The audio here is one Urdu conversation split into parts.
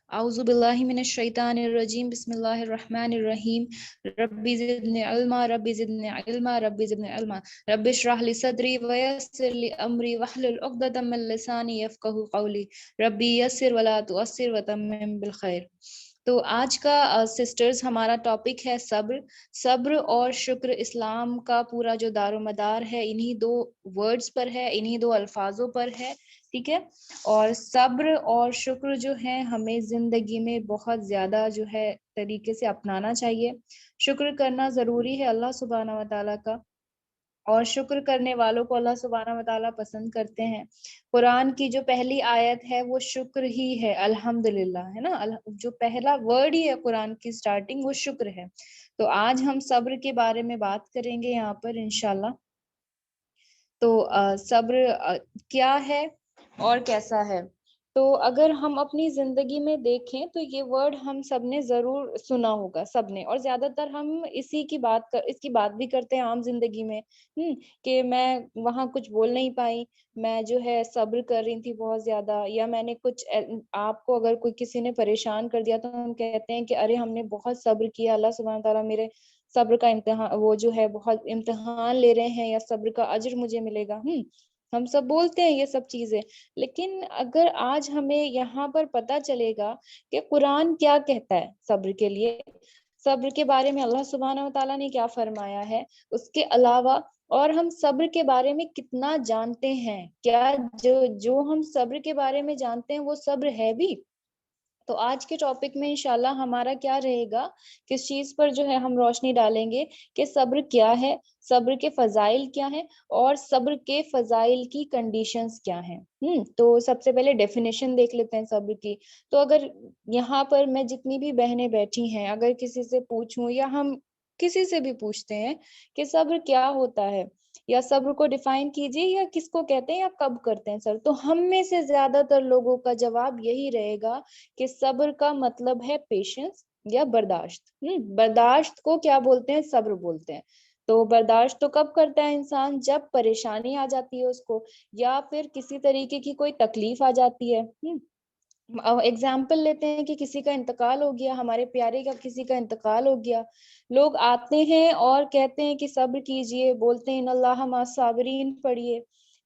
اعوذ باللہ من الشیطان الرجیم بسم اللہ الرحمن الرحیم ربی زدنی علما ربی زدنی علما ربی زدنی علما رب اشرح لی صدری ویسر لی امری واحلل عقدۃ من لسانی یفقہوا قولی ربی یسر ولا تعسر وتمم بالخیر۔ تو آج کا سسٹرز ہمارا ٹاپک ہے صبر۔ صبر اور شکر اسلام کا پورا جو دار و مدار ہے انہی دو ورڈز پر ہے، انہی دو الفاظوں پر ہے، ٹھیک ہے۔ اور صبر اور شکر جو ہے ہمیں زندگی میں بہت زیادہ جو ہے طریقے سے اپنانا چاہیے۔ شکر کرنا ضروری ہے اللہ سبحانہ و تعالیٰ کا، اور شکر کرنے والوں کو اللہ سبحانہ و تعالیٰ پسند کرتے ہیں۔ قرآن کی جو پہلی آیت ہے وہ شکر ہی ہے، الحمدللہ ہے نا، جو پہلا ورڈ ہی ہے قرآن کی سٹارٹنگ وہ شکر ہے۔ تو آج ہم صبر کے بارے میں بات کریں گے یہاں پر انشاءاللہ۔ تو صبر کیا ہے اور کیسا ہے؟ تو اگر ہم اپنی زندگی میں دیکھیں تو یہ ورڈ ہم سب نے ضرور سنا ہوگا، سب نے، اور زیادہ تر ہم اس کی بات بھی کرتے ہیں عام زندگی میں، کہ میں وہاں کچھ بول نہیں پائی، میں جو ہے صبر کر رہی تھی بہت زیادہ، یا میں نے کچھ، آپ کو اگر کوئی کسی نے پریشان کر دیا تو ہم کہتے ہیں کہ ارے ہم نے بہت صبر کیا، اللہ سبحانہ تعالیٰ میرے صبر کا امتحان، وہ جو ہے بہت امتحان لے رہے ہیں، یا صبر کا اجر مجھے ملے گا۔ ہم سب بولتے ہیں یہ سب چیزیں، لیکن اگر آج ہمیں یہاں پر پتہ چلے گا کہ قرآن کیا کہتا ہے صبر کے لیے، صبر کے بارے میں اللہ سبحانہ و تعالیٰ نے کیا فرمایا ہے، اس کے علاوہ اور ہم صبر کے بارے میں کتنا جانتے ہیں، کیا جو ہم صبر کے بارے میں جانتے ہیں وہ صبر ہے بھی؟ تو آج کے ٹاپک میں انشاءاللہ ہمارا کیا رہے گا، کس چیز پر جو ہے ہم روشنی ڈالیں گے کہ صبر کیا ہے، صبر کے فضائل کیا ہیں، اور صبر کے فضائل کی کنڈیشنز کیا ہیں۔ تو سب سے پہلے ڈیفینیشن دیکھ لیتے ہیں صبر کی۔ تو اگر یہاں پر میں جتنی بھی بہنیں بیٹھی ہیں، اگر کسی سے پوچھوں یا ہم کسی سے بھی پوچھتے ہیں کہ صبر کیا ہوتا ہے، یا صبر کو ڈیفائن کیجیے، یا کس کو کہتے ہیں، یا کب کرتے ہیں سر، تو ہم میں سے زیادہ تر لوگوں کا جواب یہی رہے گا کہ صبر کا مطلب ہے پیشنس یا برداشت۔ برداشت کو کیا بولتے ہیں؟ صبر بولتے ہیں۔ تو برداشت تو کب کرتا ہے انسان؟ جب پریشانی آ جاتی ہے اس کو، یا پھر کسی طریقے کی کوئی تکلیف آ جاتی ہے۔ ایگزامپل لیتے ہیں کہ کسی کا انتقال ہو گیا، ہمارے پیارے کا کسی کا انتقال ہو گیا، لوگ آتے ہیں اور کہتے ہیں کہ صبر کیجئے، بولتے ہیں ان اللہ مع الصابرین پڑھیے،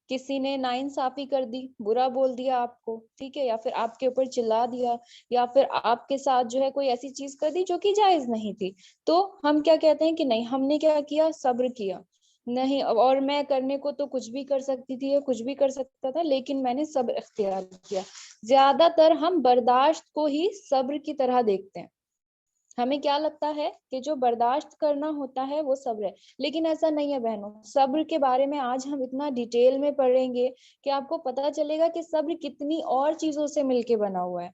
کسی نے ناانصافی کر دی، برا بول دیا آپ کو، ٹھیک ہے، یا پھر آپ کے اوپر چلا دیا، یا پھر آپ کے ساتھ جو ہے کوئی ایسی چیز کر دی جو کہ جائز نہیں تھی، تو ہم کیا کہتے ہیں کہ نہیں، ہم نے کیا کیا؟ صبر کیا، نہیں، اور میں کرنے کو تو کچھ بھی کر سکتی تھی، کچھ بھی کر سکتا تھا، لیکن میں نے صبر اختیار کیا۔ زیادہ تر ہم برداشت کو ہی صبر کی طرح دیکھتے ہیں، ہمیں کیا لگتا ہے کہ جو برداشت کرنا ہوتا ہے وہ صبر ہے، لیکن ایسا نہیں ہے بہنوں۔ صبر کے بارے میں آج ہم اتنا ڈیٹیل میں پڑھیں گے کہ آپ کو پتہ چلے گا کہ صبر کتنی اور چیزوں سے مل کے بنا ہوا ہے۔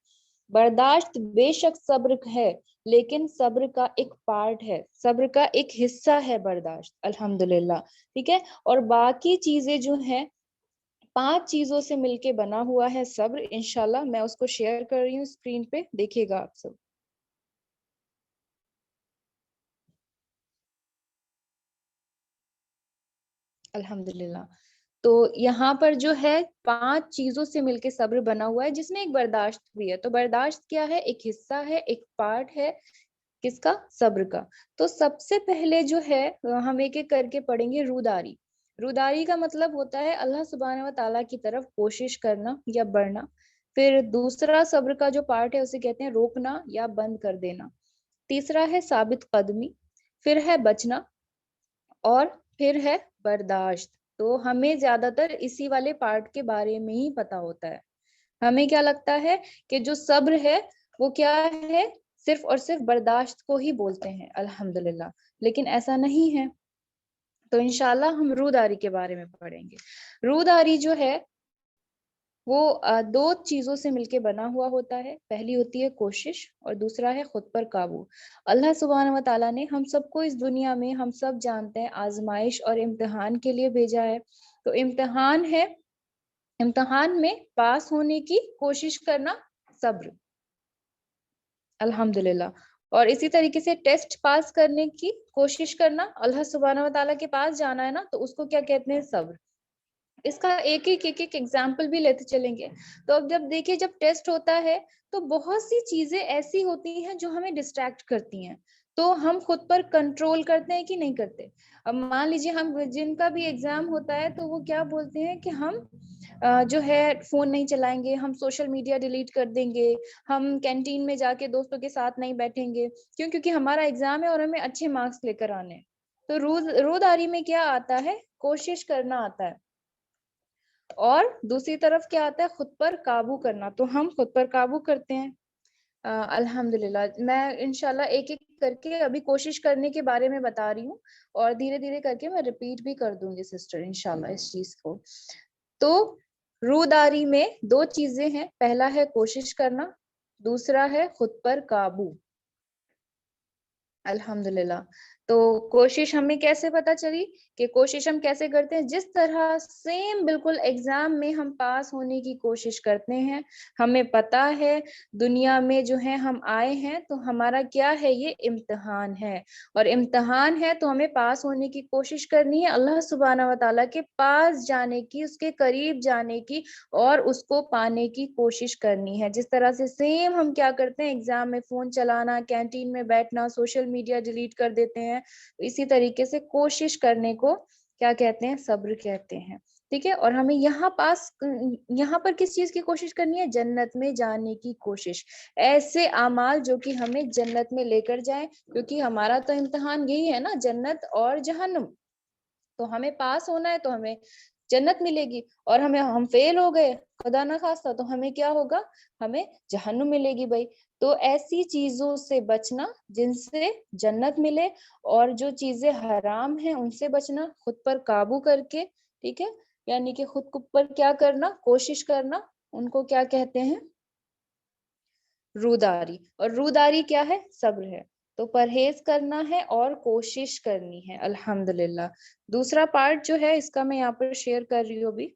برداشت بے شک صبر ہے، لیکن صبر کا ایک پارٹ ہے، صبر کا ایک حصہ ہے برداشت، الحمدللہ، ٹھیک ہے۔ اور باقی چیزیں جو ہیں، 5 چیزوں سے مل کے بنا ہوا ہے صبر، انشاءاللہ میں اس کو شیئر کر رہی ہوں اسکرین پہ، دیکھیے گا آپ سب۔ الحمدللہ، تو یہاں پر جو ہے 5 چیزوں سے مل کے صبر بنا ہوا ہے، جس میں ایک برداشت بھی ہے۔ تو برداشت کیا ہے؟ ایک حصہ ہے، ایک پارٹ ہے، کس کا؟ صبر کا۔ تو سب سے پہلے جو ہے ہم ایک ایک کر کے پڑھیں گے روداری۔ روداری کا مطلب ہوتا ہے اللہ سبحانہ و تعالیٰ کی طرف کوشش کرنا یا بڑھنا۔ پھر دوسرا صبر کا جو پارٹ ہے اسے کہتے ہیں روکنا یا بند کر دینا۔ تیسرا ہے ثابت قدمی، پھر ہے بچنا، اور پھر ہے برداشت۔ تو ہمیں زیادہ تر اسی والے پارٹ کے بارے میں ہی پتا ہوتا ہے۔ ہمیں کیا لگتا ہے کہ جو صبر ہے وہ کیا ہے؟ صرف اور صرف برداشت کو ہی بولتے ہیں، الحمدللہ، لیکن ایسا نہیں ہے۔ تو انشاءاللہ ہم روداری کے بارے میں پڑھیں گے۔ روداری جو ہے وہ 2 چیزوں سے مل کے بنا ہوا ہوتا ہے، پہلی ہوتی ہے کوشش، اور دوسرا ہے خود پر قابو۔ اللہ سبحانہ و تعالیٰ نے ہم سب کو اس دنیا میں، ہم سب جانتے ہیں، آزمائش اور امتحان کے لیے بھیجا ہے۔ تو امتحان ہے، امتحان میں پاس ہونے کی کوشش کرنا صبر، الحمدللہ، اور اسی طریقے سے ٹیسٹ پاس کرنے کی کوشش کرنا، اللہ سبحانہ و تعالیٰ کے پاس جانا ہے نا، تو اس کو کیا کہتے ہیں؟ صبر۔ اس کا ایک ایک ایگزامپل بھی لیتے چلیں گے. تو اب جب دیکھیے جب ٹیسٹ ہوتا ہے تو بہت سی چیزیں ایسی ہوتی ہیں جو ہمیں ڈسٹریکٹ کرتی ہیں, تو ہم خود پر کنٹرول کرتے ہیں کہ نہیں کرتے. اب مان لیجیے ہم جن کا بھی ایگزام ہوتا ہے تو وہ کیا بولتے ہیں کہ ہم جو ہے فون نہیں چلائیں گے, ہم سوشل میڈیا ڈیلیٹ کر دیں گے, ہم کینٹین میں جا کے دوستوں کے ساتھ نہیں بیٹھیں گے, کیونکہ ہمارا ایگزام ہے اور ہمیں اچھے مارکس لے کر آنے. تو روداری میں کیا آتا ہے, کوشش کرنا آتا ہے. اور دوسری طرف کیا آتا ہے, خود پر قابو کرنا. تو ہم خود پر قابو کرتے ہیں. الحمدللہ میں انشاءاللہ ایک ایک کر کے ابھی کوشش کرنے کے بارے میں بتا رہی ہوں, اور دھیرے دھیرے کر کے میں ریپیٹ بھی کر دوں گی سسٹر انشاءاللہ اس چیز کو. تو روداری میں دو چیزیں ہیں, پہلا ہے کوشش کرنا, دوسرا ہے خود پر قابو. الحمدللہ. تو کوشش ہمیں کیسے پتا چلی کہ کوشش ہم کیسے کرتے ہیں, جس طرح سیم بالکل ایگزام میں ہم پاس ہونے کی کوشش کرتے ہیں. ہمیں پتا ہے دنیا میں جو ہے ہم آئے ہیں تو ہمارا کیا ہے, یہ امتحان ہے, اور امتحان ہے تو ہمیں پاس ہونے کی کوشش کرنی ہے, اللہ سبحانہ و تعالیٰ کے پاس جانے کی, اس کے قریب جانے کی, اور اس کو پانے کی کوشش کرنی ہے. جس طرح سے سیم ہم کیا کرتے ہیں ایگزام میں فون چلانا, کینٹین میں بیٹھنا, سوشل میڈیا ڈیلیٹ کر دیتے ہیں, اسی طریقے سے کوشش کرنے کو کیا کہتے ہیں, صبر کہتے ہیں. ٹھیک ہے, اور ہمیں یہاں پر کس چیز کی کوشش کرنی ہے, جنت میں جانے کی کوشش. ایسے اعمال جو کہ ہمیں جنت میں لے کر جائیں, کیونکہ ہمارا تو امتحان یہی ہے نا, جنت اور جہنم. تو ہمیں پاس ہونا ہے تو ہمیں جنت ملے گی, اور ہم فیل ہو گئے خدا نہ خواستہ تو ہمیں کیا ہوگا, ہمیں جہنم ملے گی بھائی. تو ایسی چیزوں سے بچنا جن سے جنت ملے, اور جو چیزیں حرام ہیں ان سے بچنا خود پر قابو کر کے. ٹھیک ہے, یعنی کہ خود پر کیا کرنا, کوشش کرنا, ان کو کیا کہتے ہیں, روداری. اور روداری کیا ہے, صبر ہے. تو پرہیز کرنا ہے اور کوشش کرنی ہے. الحمدللہ. دوسرا پارٹ جو ہے اس کا میں یہاں پر شیئر کر رہی ہوں ابھی.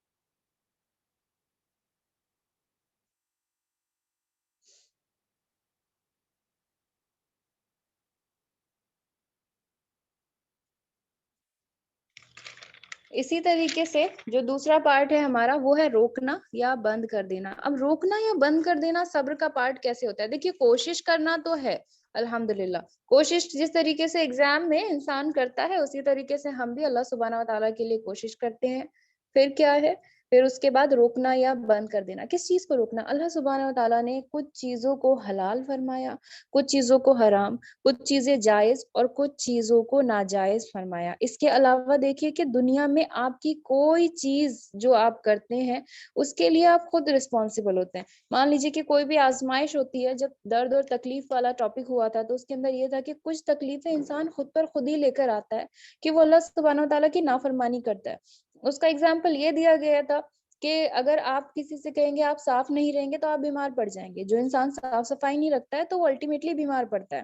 اسی طریقے سے جو دوسرا پارٹ ہے ہمارا وہ ہے روکنا یا بند کر دینا. اب روکنا یا بند کر دینا صبر کا پارٹ کیسے ہوتا ہے, دیکھیے کوشش کرنا تو ہے الحمدللہ. کوشش جس طریقے سے ایگزام میں انسان کرتا ہے اسی طریقے سے ہم بھی اللہ سبحانہ و تعالیٰ کے لیے کوشش کرتے ہیں. پھر کیا ہے, پھر اس کے بعد روکنا یا بند کر دینا. کس چیز کو روکنا, اللہ سبحانہ و تعالیٰ نے کچھ چیزوں کو حلال فرمایا, کچھ چیزوں کو حرام, کچھ چیزیں جائز اور کچھ چیزوں کو ناجائز فرمایا. اس کے علاوہ دیکھیے کہ دنیا میں آپ کی کوئی چیز جو آپ کرتے ہیں اس کے لیے آپ خود رسپانسیبل ہوتے ہیں. مان لیجیے کہ کوئی بھی آزمائش ہوتی ہے, جب درد اور تکلیف والا ٹاپک ہوا تھا تو اس کے اندر یہ تھا کہ کچھ تکلیفیں انسان خود پر خود ہی لے کر آتا ہے کہ وہ اللہ سبحانہ و تعالیٰ کی نافرمانی کرتا ہے. اس کا اگزامپل یہ دیا گیا تھا کہ اگر آپ کسی سے کہیں گے آپ صاف نہیں رہیں گے تو آپ بیمار پڑ جائیں گے. جو انسان صاف صفائی نہیں رکھتا ہے تو وہ الٹیمیٹلی بیمار پڑتا ہے.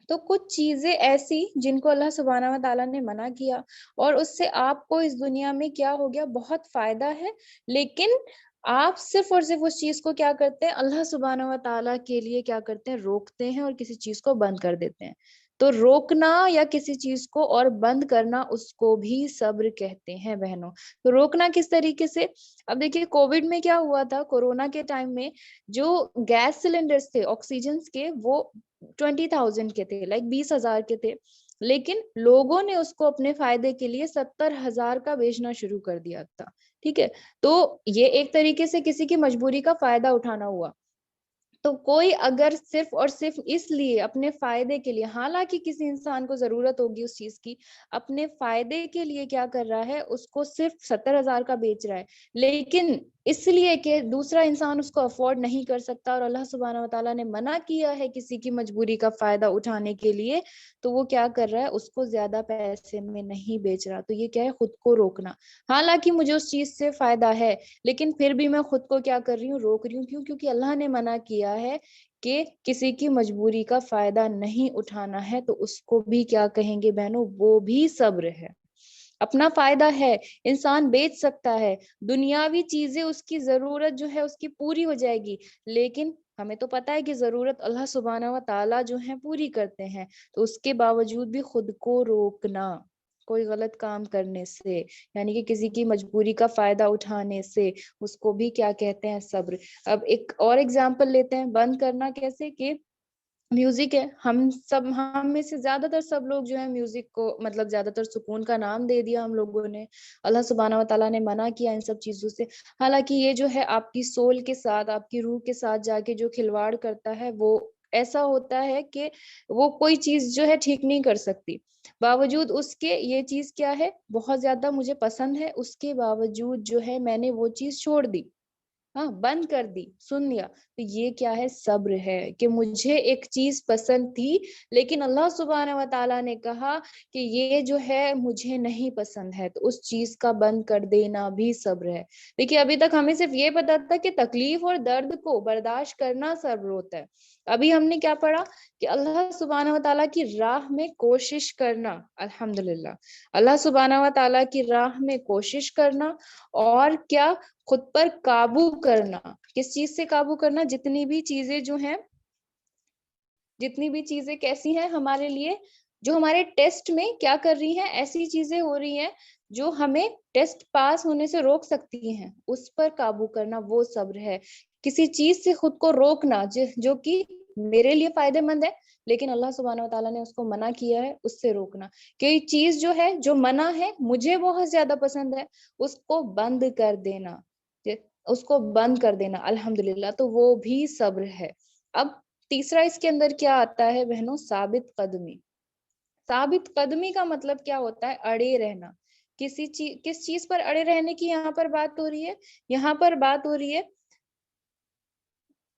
تو کچھ چیزیں ایسی جن کو اللہ سبحانہ و تعالیٰ نے منع کیا, اور اس سے آپ کو اس دنیا میں کیا ہو گیا, بہت فائدہ ہے, لیکن آپ صرف اور صرف اس چیز کو کیا کرتے ہیں, اللہ سبحانہ و تعالیٰ کے لیے کیا کرتے ہیں, روکتے ہیں اور کسی چیز کو بند کر دیتے ہیں. تو روکنا یا کسی چیز کو اور بند کرنا اس کو بھی صبر کہتے ہیں بہنوں. تو روکنا کس طریقے سے, اب دیکھیے کووڈ میں کیا ہوا تھا, کورونا کے ٹائم میں جو گیس سلنڈرز تھے آکسیجنز کے وہ 20,000 کے تھے, 20,000 کے تھے, لیکن لوگوں نے اس کو اپنے فائدے کے لیے 70,000 کا بیچنا شروع کر دیا تھا. ٹھیک ہے, تو یہ ایک طریقے سے کسی کی مجبوری کا فائدہ اٹھانا ہوا. تو کوئی اگر صرف اور صرف اس لیے اپنے فائدے کے لیے, حالانکہ کسی انسان کو ضرورت ہوگی اس چیز کی, اپنے فائدے کے لیے کیا کر رہا ہے, اس کو صرف 70,000 کا بیچ رہا ہے, لیکن اس لیے کہ دوسرا انسان اس کو افورڈ نہیں کر سکتا اور اللہ سبحانہ و تعالیٰ نے منع کیا ہے کسی کی مجبوری کا فائدہ اٹھانے کے لیے, تو وہ کیا کر رہا ہے, اس کو زیادہ پیسے میں نہیں بیچ رہا. تو یہ کیا ہے, خود کو روکنا. حالانکہ مجھے اس چیز سے فائدہ ہے لیکن پھر بھی میں خود کو کیا کر رہی ہوں, روک رہی ہوں. کیوں, کیونکہ اللہ نے منع کیا ہے کہ کسی کی مجبوری کا فائدہ نہیں اٹھانا ہے. تو اس کو بھی کیا کہیں گے بہنوں, وہ بھی صبر ہے. اپنا فائدہ ہے, انسان بیچ سکتا ہے, دنیاوی چیزیں اس کی ضرورت جو ہے اس کی پوری ہو جائے گی, لیکن ہمیں تو پتا ہے کہ ضرورت اللہ سبحانہ و تعالیٰ جو ہے پوری کرتے ہیں. تو اس کے باوجود بھی خود کو روکنا, کوئی غلط کام کرنے سے، یعنی کہ کسی کی مجبوری کا فائدہ اٹھانے سے، اس کو بھی کیا کہتے ہیں؟ صبر۔ اب ایک اور اگزامپل لیتے ہیں، بند کرنا کیسے؟ کہ میوزک ہے، ہم میں سے زیادہ تر سب لوگ جو ہے میوزک کو مطلب زیادہ تر سکون کا نام دے دیا ہم لوگوں نے۔ اللہ سبحانہ و تعالیٰ نے منع کیا ان سب چیزوں سے، حالانکہ یہ جو ہے آپ کی سول کے ساتھ، آپ کی روح کے ساتھ جا کے جو کھلواڑ کرتا ہے وہ ایسا ہوتا ہے کہ وہ کوئی چیز جو ہے ٹھیک نہیں کر سکتی۔ باوجود اس کے یہ چیز کیا ہے؟ بہت زیادہ مجھے پسند ہے، اس کے باوجود جو ہے میں نے وہ چیز چھوڑ دی، ہاں بند کر دی، سن لیا۔ تو یہ کیا ہے؟ صبر ہے، کہ مجھے ایک چیز پسند تھی لیکن اللہ سبحانہ و تعالیٰ نے کہا کہ یہ جو ہے مجھے نہیں پسند ہے، تو اس چیز کا بند کر دینا بھی صبر ہے۔ دیکھیے ابھی تک ہمیں صرف یہ پتا تھا کہ تکلیف اور درد کو برداشت کرنا صبر ہوتا ہے، ابھی ہم نے کیا پڑھا؟ کہ اللہ سبحانہ و تعالیٰ کی راہ میں کوشش کرنا، الحمدللہ اللہ سبحانہ و تعالیٰ کی راہ میں کوشش کرنا، اور کیا؟ خود پر قابو کرنا۔ کس چیز سے قابو کرنا؟ جتنی بھی چیزیں جو ہیں، جتنی بھی چیزیں کیسی ہیں ہمارے لیے، جو ہمارے ٹیسٹ میں کیا کر رہی ہیں؟ ایسی چیزیں ہو رہی ہیں جو ہمیں ٹیسٹ پاس ہونے سے روک سکتی ہیں، اس پر قابو کرنا وہ صبر ہے۔ کسی چیز سے خود کو روکنا جو کہ میرے لیے فائدہ مند ہے لیکن اللہ سبحانہ و تعالیٰ نے اس کو منع کیا ہے، اس سے روکنا۔ کہ چیز جو ہے، جو منع ہے، مجھے بہت زیادہ پسند ہے، اس کو بند کر دینا، اس کو بند کر دینا، الحمدللہ، تو وہ بھی صبر ہے۔ اب تیسرا اس کے اندر کیا آتا ہے بہنوں؟ ثابت قدمی۔ ثابت قدمی کا مطلب کیا ہوتا ہے؟ اڑے رہنا۔ کس چیز پر اڑے رہنے کی یہاں پر بات ہو رہی ہے؟ یہاں پر بات ہو رہی ہے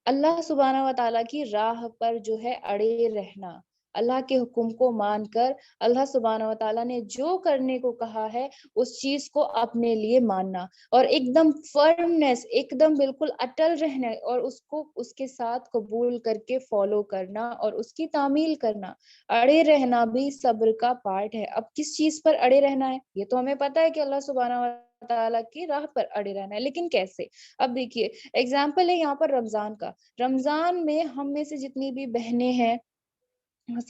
اللہ سبحانہ و تعالیٰ کی راہ پر جو ہے اڑے رہنا، اللہ کے حکم کو مان کر اللہ سبحانہ و تعالیٰ نے جو کرنے کو کہا ہے اس چیز کو اپنے لیے ماننا، اور ایک دم فرمنس، ایک دم بالکل اٹل رہنا، اور اس کو اس کے ساتھ قبول کر کے فالو کرنا اور اس کی تعمیل کرنا۔ اڑے رہنا بھی صبر کا پارٹ ہے۔ اب کس چیز پر اڑے رہنا ہے؟ یہ تو ہمیں پتا ہے کہ اللہ سبحانہ و تعالیٰ کی راہ پر اڑے رہنا ہے، لیکن کیسے؟ اب دیکھیے ایگزامپل ہے یہاں پر رمضان کا۔ رمضان میں ہم میں سے جتنی بھی بہنیں ہیں،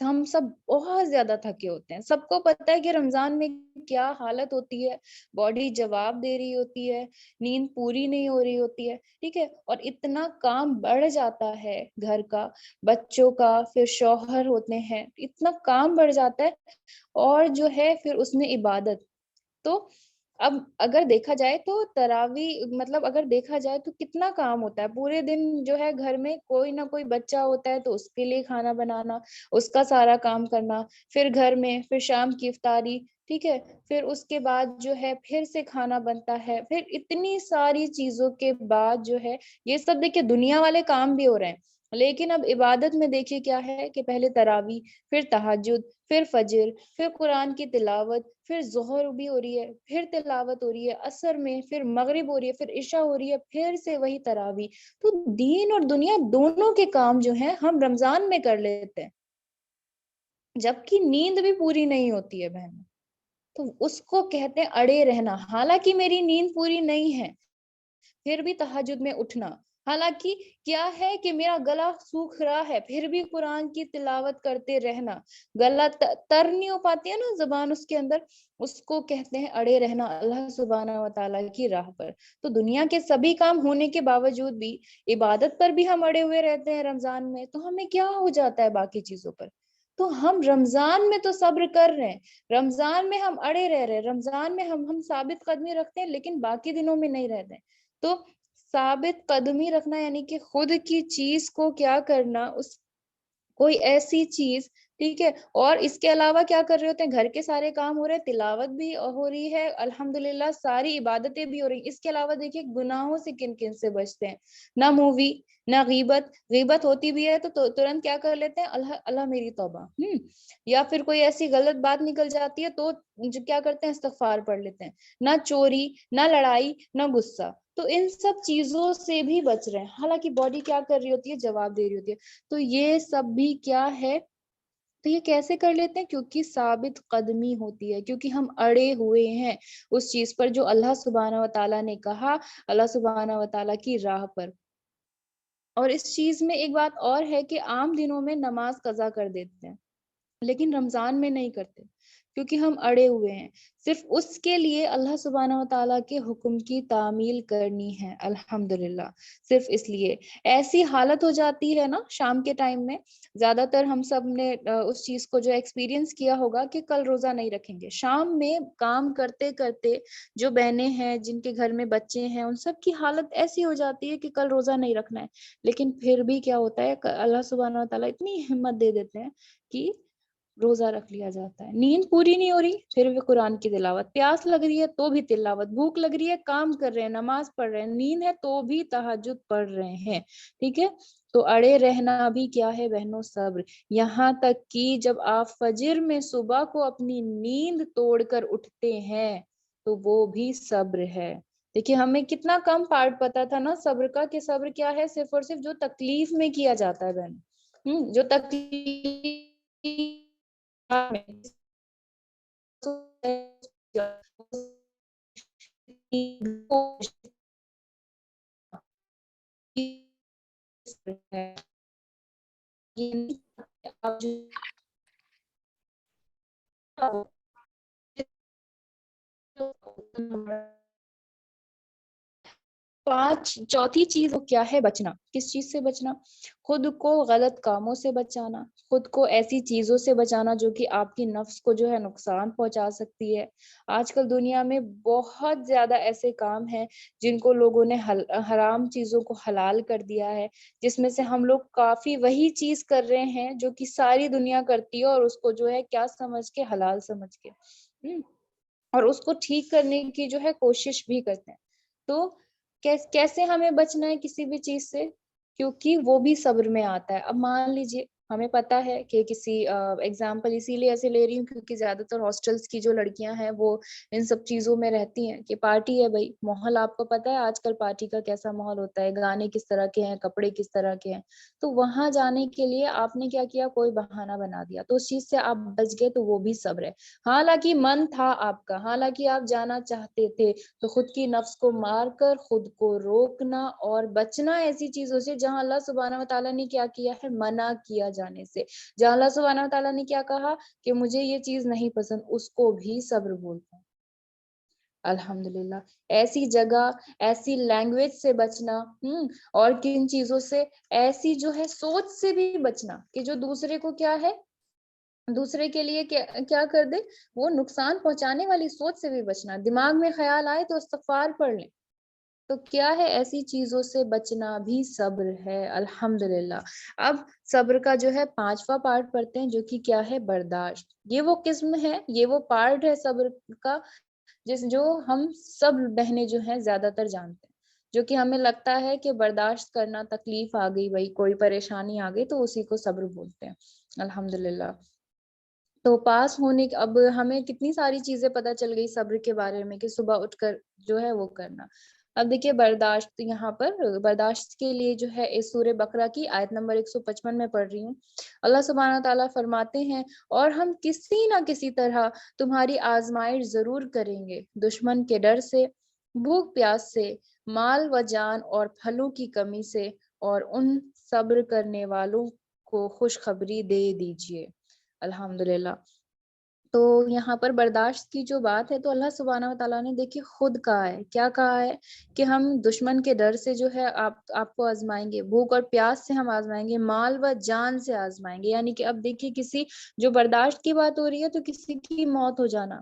ہم سب بہت زیادہ تھکے ہوتے ہیں، سب کو پتا ہے کہ رمضان میں کیا حالت ہوتی ہے، باڈی جواب دے رہی ہوتی ہے، نیند پوری نہیں ہو رہی ہوتی ہے، ٹھیک ہے، اور اتنا کام بڑھ جاتا ہے، گھر کا، بچوں کا، پھر شوہر ہوتے ہیں، اتنا کام بڑھ جاتا ہے، اور جو ہے پھر اس میں عبادت۔ تو اب اگر دیکھا جائے تو تراویح، مطلب اگر دیکھا جائے تو کتنا کام ہوتا ہے پورے دن، جو ہے گھر میں کوئی نہ کوئی بچہ ہوتا ہے تو اس کے لیے کھانا بنانا، اس کا سارا کام کرنا، پھر گھر میں، پھر شام کی افطاری، ٹھیک ہے، پھر اس کے بعد جو ہے پھر سے کھانا بنتا ہے، پھر اتنی ساری چیزوں کے بعد جو ہے یہ سب دیکھیے دنیا والے کام بھی ہو رہے ہیں، لیکن اب عبادت میں دیکھیے کیا ہے کہ پہلے تراویح، پھر تہجد، پھر فجر، پھر قرآن کی تلاوت، پھر ظہر بھی ہو رہی ہے، پھر تلاوت ہو رہی ہے عصر میں، پھر مغرب ہو رہی ہے، پھر عشاء ہو رہی ہے، پھر سے وہی تراویح۔ تو دین اور دنیا دونوں کے کام جو ہیں ہم رمضان میں کر لیتے ہیں، جبکہ نیند بھی پوری نہیں ہوتی ہے بہن، تو اس کو کہتے ہیں اڑے رہنا۔ حالانکہ میری نیند پوری نہیں ہے پھر بھی تہجد میں اٹھنا، حالانکہ کیا ہے کہ میرا گلا سوکھ رہا ہے پھر بھی قرآن کی تلاوت کرتے رہنا، گلا تر نہیں ہو پاتی ہے نا زبان اس کے اندر، اس کو کہتے ہیں اڑے رہنا اللہ سبحانہ و تعالیٰ کی راہ پر۔ تو دنیا کے سبھی کام ہونے کے باوجود بھی عبادت پر بھی ہم اڑے ہوئے رہتے ہیں رمضان میں، تو ہمیں کیا ہو جاتا ہے باقی چیزوں پر؟ تو ہم رمضان میں تو صبر کر رہے ہیں، رمضان میں ہم اڑے رہ رہے ہیں، رمضان میں ہم ثابت قدمی رکھتے ہیں، لیکن باقی دنوں میں نہیں رہتے ہیں۔ تو ثابت قدمی رکھنا یعنی کہ خود کی چیز کو کیا کرنا، اس کوئی ایسی چیز، ٹھیک ہے، اور اس کے علاوہ کیا کر رہے ہوتے ہیں؟ گھر کے سارے کام ہو رہے ہیں، تلاوت بھی ہو رہی ہے، الحمدللہ ساری عبادتیں بھی ہو رہی ہیں، اس کے علاوہ دیکھیے گناہوں سے کن کن سے بچتے ہیں، نہ مووی، نہ غیبت ہوتی بھی ہے تو ترنت کیا کر لیتے ہیں؟ اللہ اللہ میری توبہ، یا پھر کوئی ایسی غلط بات نکل جاتی ہے تو جو کیا کرتے ہیں؟ استغفار پڑھ لیتے ہیں، نہ چوری، نہ لڑائی، نہ غصہ، تو ان سب چیزوں سے بھی بچ رہے ہیں، حالانکہ باڈی کیا کر رہی ہوتی ہے؟ جواب دے رہی ہوتی ہے۔ تو یہ سب بھی کیا ہے؟ تو یہ کیسے کر لیتے ہیں؟ کیونکہ ثابت قدمی ہوتی ہے، کیونکہ ہم اڑے ہوئے ہیں اس چیز پر جو اللہ سبحانہ و تعالیٰ نے کہا، اللہ سبحانہ و تعالیٰ کی راہ پر۔ اور اس چیز میں ایک بات اور ہے کہ عام دنوں میں نماز قضا کر دیتے ہیں لیکن رمضان میں نہیں کرتے، کیونکہ ہم اڑے ہوئے ہیں. صرف اس کے لیے اللہ سبحانہ و تعالیٰ کے حکم کی تعمیل کرنی ہے. الحمدللہ صرف اس لیے ایسی حالت ہو جاتی ہے نا شام کے ٹائم میں. زیادہ تر ہم سب نے اس چیز کو جو ایکسپیرینس کیا ہوگا کہ کل روزہ نہیں رکھیں گے. شام میں کام کرتے کرتے جو بہنیں ہیں جن کے گھر میں بچے ہیں ان سب کی حالت ایسی ہو جاتی ہے کہ کل روزہ نہیں رکھنا ہے. لیکن پھر بھی کیا ہوتا ہے, اللہ سبحانہ و تعالیٰ اتنی ہمت دے دیتے ہیں کہ روزہ رکھ لیا جاتا ہے. نیند پوری نہیں ہو رہی پھر بھی قرآن کی تلاوت, پیاس لگ رہی ہے تو بھی تلاوت, بھوک لگ رہی ہے کام کر رہے ہیں, نماز پڑھ رہے ہیں, نیند ہے تو بھی تہجد پڑھ رہے ہیں. ٹھیک ہے, تو اڑے رہنا بھی کیا ہے بہنوں, صبر. یہاں تک کہ جب آپ فجر میں صبح کو اپنی نیند توڑ کر اٹھتے ہیں تو وہ بھی صبر ہے. دیکھیے ہمیں کتنا کم پارٹ پتا تھا نا صبر کا, کہ صبر کیا ہے, صرف اور صرف جو تکلیف میں کیا جاتا ہے بہن, جو تکلیف چوتھی چیز وہ کیا ہے, بچنا. کس چیز سے بچنا؟ خود کو غلط کاموں سے بچانا, خود کو ایسی چیزوں سے بچانا جو کہ آپ کی نفس کو جو ہے نقصان پہنچا سکتی ہے. آج کل دنیا میں بہت زیادہ ایسے کام ہیں جن کو لوگوں نے حرام چیزوں کو حلال کر دیا ہے, جس میں سے ہم لوگ کافی وہی چیز کر رہے ہیں جو کہ ساری دنیا کرتی ہے, اور اس کو جو ہے کیا سمجھ کے, حلال سمجھ کے, اور اس کو ٹھیک کرنے کی جو ہے کوشش بھی کرتے ہیں. تو کیسے ہمیں بچنا ہے کسی بھی چیز سے, کیونکہ وہ بھی صبر میں آتا ہے. اب مان لیجیے ہمیں پتا ہے کہ کسی ایگزامپل اسی لیے ایسے لے رہی ہوں کیونکہ زیادہ تر ہاسٹلس کی جو لڑکیاں ہیں وہ ان سب چیزوں میں رہتی ہیں کہ پارٹی ہے بھائی, ماحول آپ کو پتا ہے آج کل پارٹی کا کیسا ماحول ہوتا ہے, گانے کس طرح کے ہیں, کپڑے کس طرح کے ہیں. تو وہاں جانے کے لیے آپ نے کیا کیا, کوئی بہانہ بنا دیا, تو اس چیز سے آپ بچ گئے, تو وہ بھی صبر ہے. حالانکہ من تھا آپ کا, حالانکہ آپ جانا چاہتے تھے, تو خود کی نفس کو مار کر خود کو روکنا اور بچنا ایسی چیزوں سے جہاں اللہ سبحانہ و تعالیٰ نے کیا کیا ہے, منع کیا جانے سے. جہاں اللہ سبحانہ و تعالیٰ نے کیا کہا کہ مجھے یہ چیز نہیں پسند, اس کو بھی صبر بولتے ہیں. الحمدللہ ایسی جگہ, ایسی لینگویج سے بچنا, اور کن چیزوں سے, ایسی جو ہے سوچ سے بھی بچنا کہ جو دوسرے کو کیا ہے, دوسرے کے لیے کیا کر دے, وہ نقصان پہنچانے والی سوچ سے بھی بچنا. دماغ میں خیال آئے تو استغفار پڑھ لیں. تو کیا ہے, ایسی چیزوں سے بچنا بھی صبر ہے. الحمدللہ. اب صبر کا جو ہے 5واں پارٹ پڑھتے ہیں جو کہ کیا ہے, برداشت. یہ وہ قسم ہے, یہ وہ پارٹ ہے صبر کا جو ہم سب بہنیں جو ہیں زیادہ تر جانتے ہیں, جو کہ ہمیں لگتا ہے کہ برداشت کرنا, تکلیف آ گئی بھائی, کوئی پریشانی آ گئی, تو اسی کو صبر بولتے ہیں. الحمدللہ. تو پاس ہونے اب ہمیں کتنی ساری چیزیں پتہ چل گئی صبر کے بارے میں کہ صبح اٹھ کر جو ہے وہ کرنا. اب دیکھیے برداشت, یہاں پر برداشت کے لیے جو ہے اس سورہ بقرہ کی آیت نمبر 155 میں پڑھ رہی ہوں. اللہ سبحانہ تعالیٰ فرماتے ہیں, اور ہم کسی نہ کسی طرح تمہاری آزمائش ضرور کریں گے, دشمن کے ڈر سے, بھوک پیاس سے, مال و جان اور پھلوں کی کمی سے, اور ان صبر کرنے والوں کو خوشخبری دے دیجیے. الحمدللہ. تو یہاں پر برداشت کی جو بات ہے تو اللہ سبحانہ و تعالیٰ نے دیکھیے خود کہا ہے, کیا کہا ہے, کہ ہم دشمن کے ڈر سے جو ہے آپ کو آزمائیں گے, بھوک اور پیاس سے ہم آزمائیں گے, مال و جان سے آزمائیں گے. یعنی کہ اب دیکھیے کسی جو برداشت کی بات ہو رہی ہے تو کسی کی موت ہو جانا,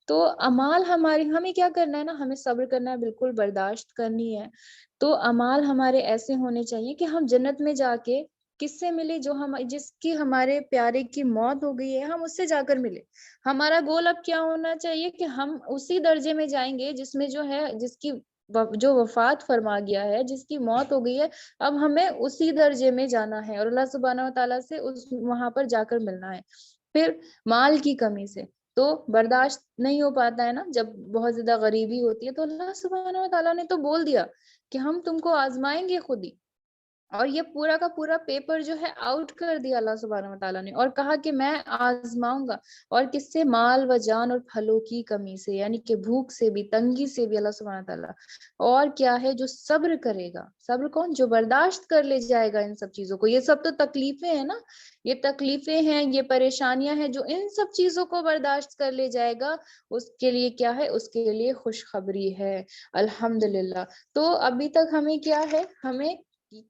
تو اعمال ہماری, ہمیں کیا کرنا ہے نا, ہمیں صبر کرنا ہے, بالکل برداشت کرنی ہے. تو اعمال ہمارے ایسے ہونے چاہیے کہ ہم جنت میں جا کے کس سے ملے, جو جس کی ہمارے پیارے کی موت ہو گئی ہے, ہم اس سے جا کر ملے. ہمارا گول اب کیا ہونا چاہیے کہ ہم اسی درجے میں جائیں گے جس میں جو ہے, جس کی جو وفات فرما گیا ہے, جس کی موت ہو گئی ہے, اب ہمیں اسی درجے میں جانا ہے اور اللہ سبحانہ و تعالیٰ سے وہاں پر جا کر ملنا ہے. پھر مال کی کمی سے تو برداشت نہیں ہو پاتا ہے نا, جب بہت زیادہ غریبی ہوتی ہے, تو اللہ سبحانہ و تعالیٰ نے تو بول دیا کہ ہم تم کو آزمائیں گے خود ہی. اور یہ پورا کا پورا پیپر جو ہے آؤٹ کر دیا اللہ سبحانہ وتعالیٰ نے، اور کہا کہ میں آزماؤں گا، اور کس سے؟ مال و جان اور پھلوں کی کمی سے، یعنی کہ بھوک سے بھی، تنگی سے بھی اللہ سبحانہ وتعالیٰ۔ اور کیا ہے؟ جو صبر کرے گا۔ صبر کون؟ جو برداشت کر لے جائے گا ان سب چیزوں کو۔ یہ سب تو تکلیفیں ہیں نا، یہ تکلیفیں ہیں، یہ پریشانیاں ہیں، جو ان سب چیزوں کو برداشت کر لے جائے گا، اس کے لیے کیا ہے؟ اس کے لیے خوشخبری ہے، الحمدللہ۔ تو ابھی تک ہمیں کیا ہے؟ ہمیں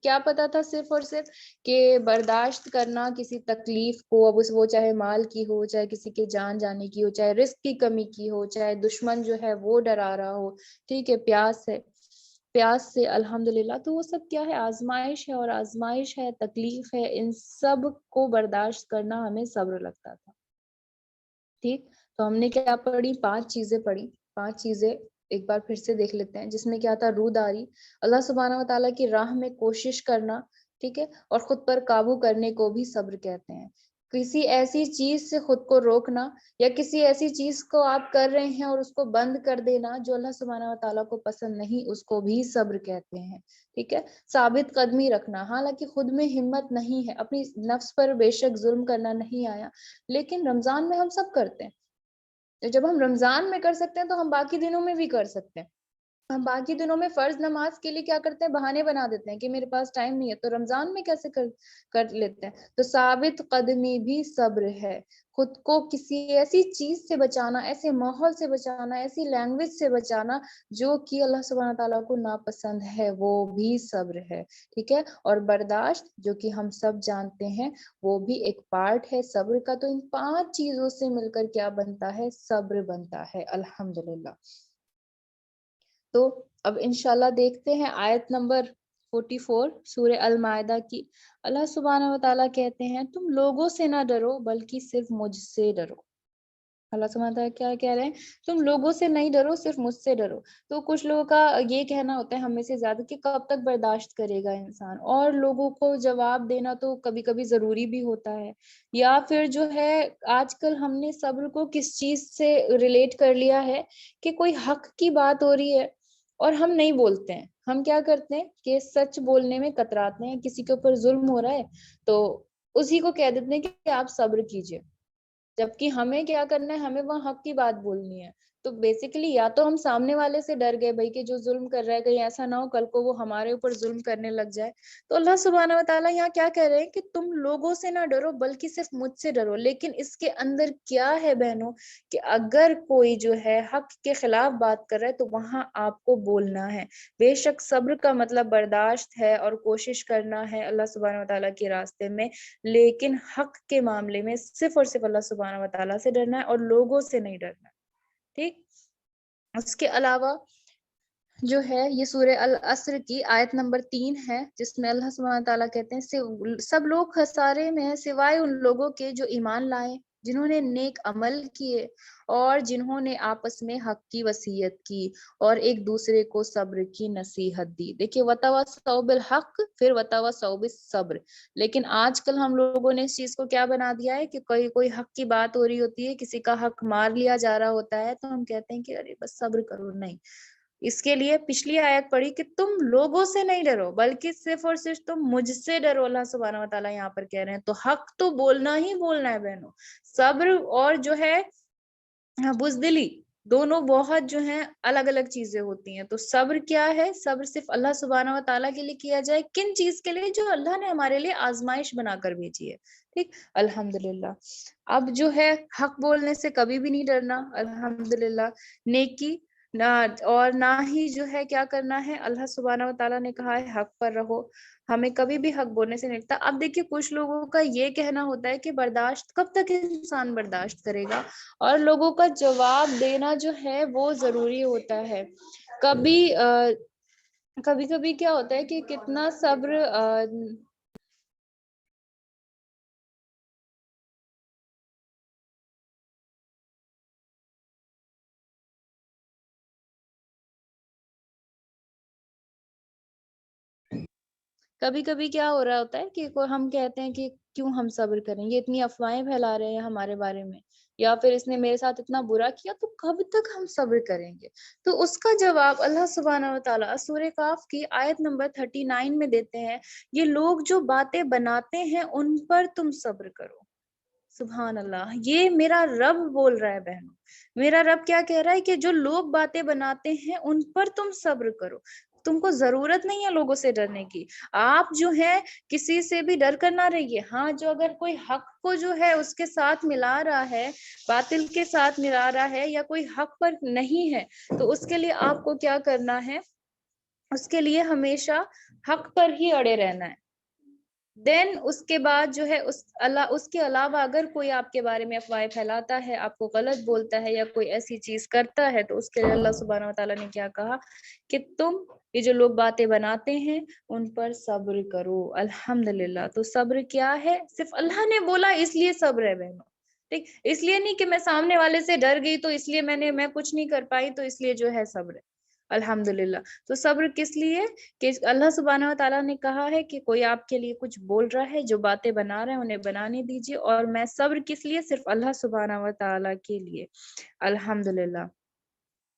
کیا پتا تھا؟ صرف اور صرف کہ برداشت کرنا کسی تکلیف کو، اب وہ چاہے مال کی ہو، چاہے کسی کے جان جانے کی ہو، چاہے رزق کی کمی کی ہو، چاہے دشمن جو ہے وہ ڈرا رہا ہو، ٹھیک ہے، پیاس ہے، پیاس سے، الحمدللہ۔ تو وہ سب کیا ہے؟ آزمائش ہے، اور آزمائش ہے، تکلیف ہے، ان سب کو برداشت کرنا ہمیں صبر لگتا تھا، ٹھیک۔ تو ہم نے کیا پڑھی؟ 5 چیزیں پڑھی، 5 چیزیں ایک بار پھر سے دیکھ لیتے ہیں، جس میں کیا تھا؟ روداری، اللہ سبحانہ و تعالیٰ کی راہ میں کوشش کرنا، ٹھیک ہے، اور خود پر قابو کرنے کو بھی صبر کہتے ہیں۔ کسی ایسی چیز سے خود کو روکنا، یا کسی ایسی چیز کو آپ کر رہے ہیں اور اس کو بند کر دینا جو اللہ سبحانہ و تعالیٰ کو پسند نہیں، اس کو بھی صبر کہتے ہیں، ٹھیک ہے۔ ثابت قدمی رکھنا، حالانکہ خود میں ہمت نہیں ہے، اپنی نفس پر بے شک ظلم کرنا نہیں آیا، لیکن رمضان میں ہم سب کرتے ہیں۔ تو جب ہم رمضان میں کر سکتے ہیں تو ہم باقی دنوں میں بھی کر سکتے ہیں۔ ہم باقی دنوں میں فرض نماز کے لیے کیا کرتے ہیں؟ بہانے بنا دیتے ہیں کہ میرے پاس ٹائم نہیں ہے، تو رمضان میں کیسے کر لیتے ہیں؟ تو ثابت قدمی بھی صبر ہے۔ خود کو کسی ایسی چیز سے بچانا، ایسے ماحول سے بچانا، ایسی لینگویج سے بچانا جو کہ اللہ سبحانہ تعالیٰ کو ناپسند ہے، وہ بھی صبر ہے، ٹھیک ہے۔ اور برداشت، جو کہ ہم سب جانتے ہیں، وہ بھی ایک پارٹ ہے صبر کا۔ تو ان 5 چیزوں سے مل کر کیا بنتا ہے؟ صبر بنتا ہے، الحمدللہ۔ تو اب انشاءاللہ دیکھتے ہیں آیت نمبر 44 سورہ المائدہ کی۔ اللہ سبحانہ و تعالیٰ کہتے ہیں تم لوگوں سے نہ ڈرو بلکہ صرف مجھ سے ڈرو۔ اللہ سبحانہ تعالیٰ کیا کہہ رہے ہیں؟ تم لوگوں سے نہیں ڈرو، صرف مجھ سے ڈرو۔ تو کچھ لوگوں کا یہ کہنا ہوتا ہے، ہم میں سے زیادہ، کہ کب تک برداشت کرے گا انسان، اور لوگوں کو جواب دینا تو کبھی کبھی ضروری بھی ہوتا ہے۔ یا پھر جو ہے آج کل ہم نے صبر کو کس چیز سے ریلیٹ کر لیا ہے کہ کوئی حق کی بات ہو رہی ہے اور ہم نہیں بولتے ہیں، ہم کیا کرتے ہیں کہ سچ بولنے میں کتراتے ہیں، کسی کے اوپر ظلم ہو رہا ہے تو اسی کو کہہ دیتے ہیں کہ آپ صبر کیجئے، جبکہ ہمیں کیا کرنا ہے؟ ہمیں وہاں حق کی بات بولنی ہے۔ تو بیسیکلی یا تو ہم سامنے والے سے ڈر گئے بھائی کہ جو ظلم کر رہا ہے کہیں ایسا نہ ہو کل کو وہ ہمارے اوپر ظلم کرنے لگ جائے۔ تو اللہ سبحانہ و تعالیٰ یہاں کیا کہہ رہے ہیں کہ تم لوگوں سے نہ ڈرو بلکہ صرف مجھ سے ڈرو۔ لیکن اس کے اندر کیا ہے بہنوں کہ اگر کوئی جو ہے حق کے خلاف بات کر رہا ہے تو وہاں آپ کو بولنا ہے۔ بے شک صبر کا مطلب برداشت ہے اور کوشش کرنا ہے اللہ سبحانہ و تعالیٰ کے راستے میں، لیکن حق کے معاملے میں صرف اور صرف اللہ سبحانہ و تعالیٰ سے ڈرنا ہے اور لوگوں سے نہیں ڈرنا، ٹھیک۔ اس کے علاوہ جو ہے یہ سورہ العصر کی آیت نمبر 3 ہے، جس میں اللہ سبحانہ تعالیٰ کہتے ہیں سب لوگ خسارے میں ہیں سوائے ان لوگوں کے جو ایمان لائے، جنہوں نے نیک عمل کیے، اور جنہوں نے آپس میں حق کی وصیت کی اور ایک دوسرے کو صبر کی نصیحت دی۔ دیکھیے وتواصوا بالحق، پھر وتواصوا بالصبر۔ لیکن آج کل ہم لوگوں نے اس چیز کو کیا بنا دیا ہے کہ کوئی حق کی بات ہو رہی ہوتی ہے، کسی کا حق مار لیا جا رہا ہوتا ہے تو ہم کہتے ہیں کہ ارے بس صبر کرو، نہیں۔ اس کے لیے پچھلی آیت پڑھی کہ تم لوگوں سے نہیں ڈرو بلکہ صرف اور صرف تم مجھ سے ڈرو، اللہ سبحانہ و تعالیٰ یہاں پر کہہ رہے ہیں۔ تو حق تو بولنا ہی بولنا ہے بہنوں۔ صبر اور جو ہے بزدلی، دونوں بہت جو ہیں الگ الگ چیزیں ہوتی ہیں۔ تو صبر کیا ہے؟ صبر صرف اللہ سبحانہ و تعالیٰ کے لیے کیا جائے، کن چیز کے لیے؟ جو اللہ نے ہمارے لیے آزمائش بنا کر بھیجی ہے، ٹھیک، الحمدللہ۔ اب جو ہے حق بولنے سے کبھی بھی نہیں ڈرنا، الحمدللہ۔ نیکی نہ، اور نہ ہی جو ہے کیا کرنا ہے، اللہ سبحانہ و تعالیٰ نے کہا ہے حق پر رہو، ہمیں کبھی بھی حق بولنے سے نہیں لگتا۔ اب دیکھیے کچھ لوگوں کا یہ کہنا ہوتا ہے کہ برداشت کب تک انسان برداشت کرے گا، اور لوگوں کا جواب دینا جو ہے وہ ضروری ہوتا ہے۔ کبھی کبھی کبھی کیا ہوتا ہے کہ کتنا صبر کبھی کبھی کیا ہو رہا ہوتا ہے کہ ہم کہتے ہیں کہ کیوں ہم صبر کریں، یہ اتنی افواہیں پھیلا رہے ہیں ہمارے بارے میں، یا پھر اس نے میرے ساتھ اتنا برا کیا، تو کب تک ہم صبر کریں گے؟ تو اس کا جواب اللہ سبحانہ و تعالیٰ سورہ کاف کی آیت نمبر 39 میں دیتے ہیں، یہ لوگ جو باتیں بناتے ہیں ان پر تم صبر کرو۔ سبحان اللہ، یہ میرا رب بول رہا ہے بہنوں، میرا رب کیا کہہ رہا ہے کہ جو لوگ باتیں بناتے ہیں ان پر تم صبر کرو۔ تم کو ضرورت نہیں ہے لوگوں سے ڈرنے کی، آپ جو ہے کسی سے بھی ڈر کر نہ رہیے۔ ہاں، جو اگر کوئی حق کو جو ہے اس کے ساتھ ملا رہا ہے، باطل کے ساتھ ملا رہا ہے، یا کوئی حق پر نہیں ہے، تو اس کے لیے آپ کو کیا کرنا ہے؟ اس کے لیے ہمیشہ حق پر ہی اڑے رہنا ہے۔ دین اس کے بعد جو ہے اس کے علاوہ اگر کوئی آپ کے بارے میں افواہیں پھیلاتا ہے، آپ کو غلط بولتا ہے یا کوئی ایسی چیز کرتا ہے، تو اس کے لیے اللہ سبحانہ و تعالیٰ نے کیا کہا کہ تم یہ جو لوگ باتیں بناتے ہیں ان پر صبر کرو۔ الحمدللہ، تو صبر کیا ہے؟ صرف اللہ نے بولا اس لیے صبر ہے بہنوں، ٹھیک؟ اس لیے نہیں کہ میں سامنے والے سے ڈر گئی تو اس لیے میں کچھ نہیں کر پائی تو اس لیے جو ہے صبر ہے۔ الحمدللہ، تو صبر کس لیے؟ کہ اللہ سبحانہ و تعالیٰ نے کہا ہے کہ کوئی آپ کے لیے کچھ بول رہا ہے، جو باتیں بنا رہے ہیں انہیں بنانے دیجیے، اور میں صبر کس لیے؟ صرف اللہ سبحانہ و تعالیٰ کے لیے۔ الحمدللہ،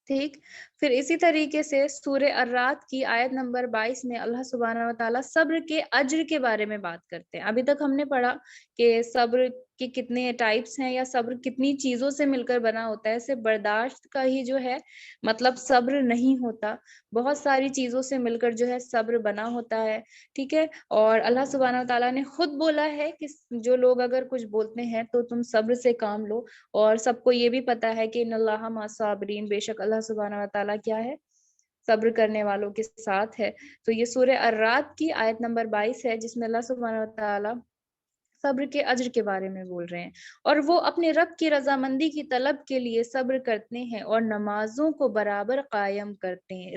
ٹھیک۔ پھر اسی طریقے سے سورہ الرعد کی آیت نمبر 22 میں اللہ سبحانہ و تعالیٰ صبر کے اجر کے بارے میں بات کرتے ہیں۔ ابھی تک ہم نے پڑھا کہ صبر کے کتنے ٹائپس ہیں، یا صبر کتنی چیزوں سے مل کر بنا ہوتا ہے۔ صرف برداشت کا ہی جو ہے مطلب صبر نہیں ہوتا، بہت ساری چیزوں سے مل کر جو ہے صبر بنا ہوتا ہے، ٹھیک ہے۔ اور اللہ سبحانہ و تعالیٰ نے خود بولا ہے کہ جو لوگ اگر کچھ بولتے ہیں تو تم صبر سے کام لو، اور سب کو یہ بھی پتا ہے کہ ان اللہ مع الصابرین، بے شک اللہ سبحانہ و تعالیٰ کیا ہے؟ صبر کرنے والوں کے ساتھ ہے۔ تو یہ سورہ الرعد کی آیت نمبر 22 ہے، جس میں اللہ سبحانہ و تعالیٰ صبر کے اجر کے بارے میں بول رہے ہیں۔ اور وہ اپنے رب کی رضامندی کی طلب کے لیے صبر کرتے ہیں اور نمازوں کو برابر قائم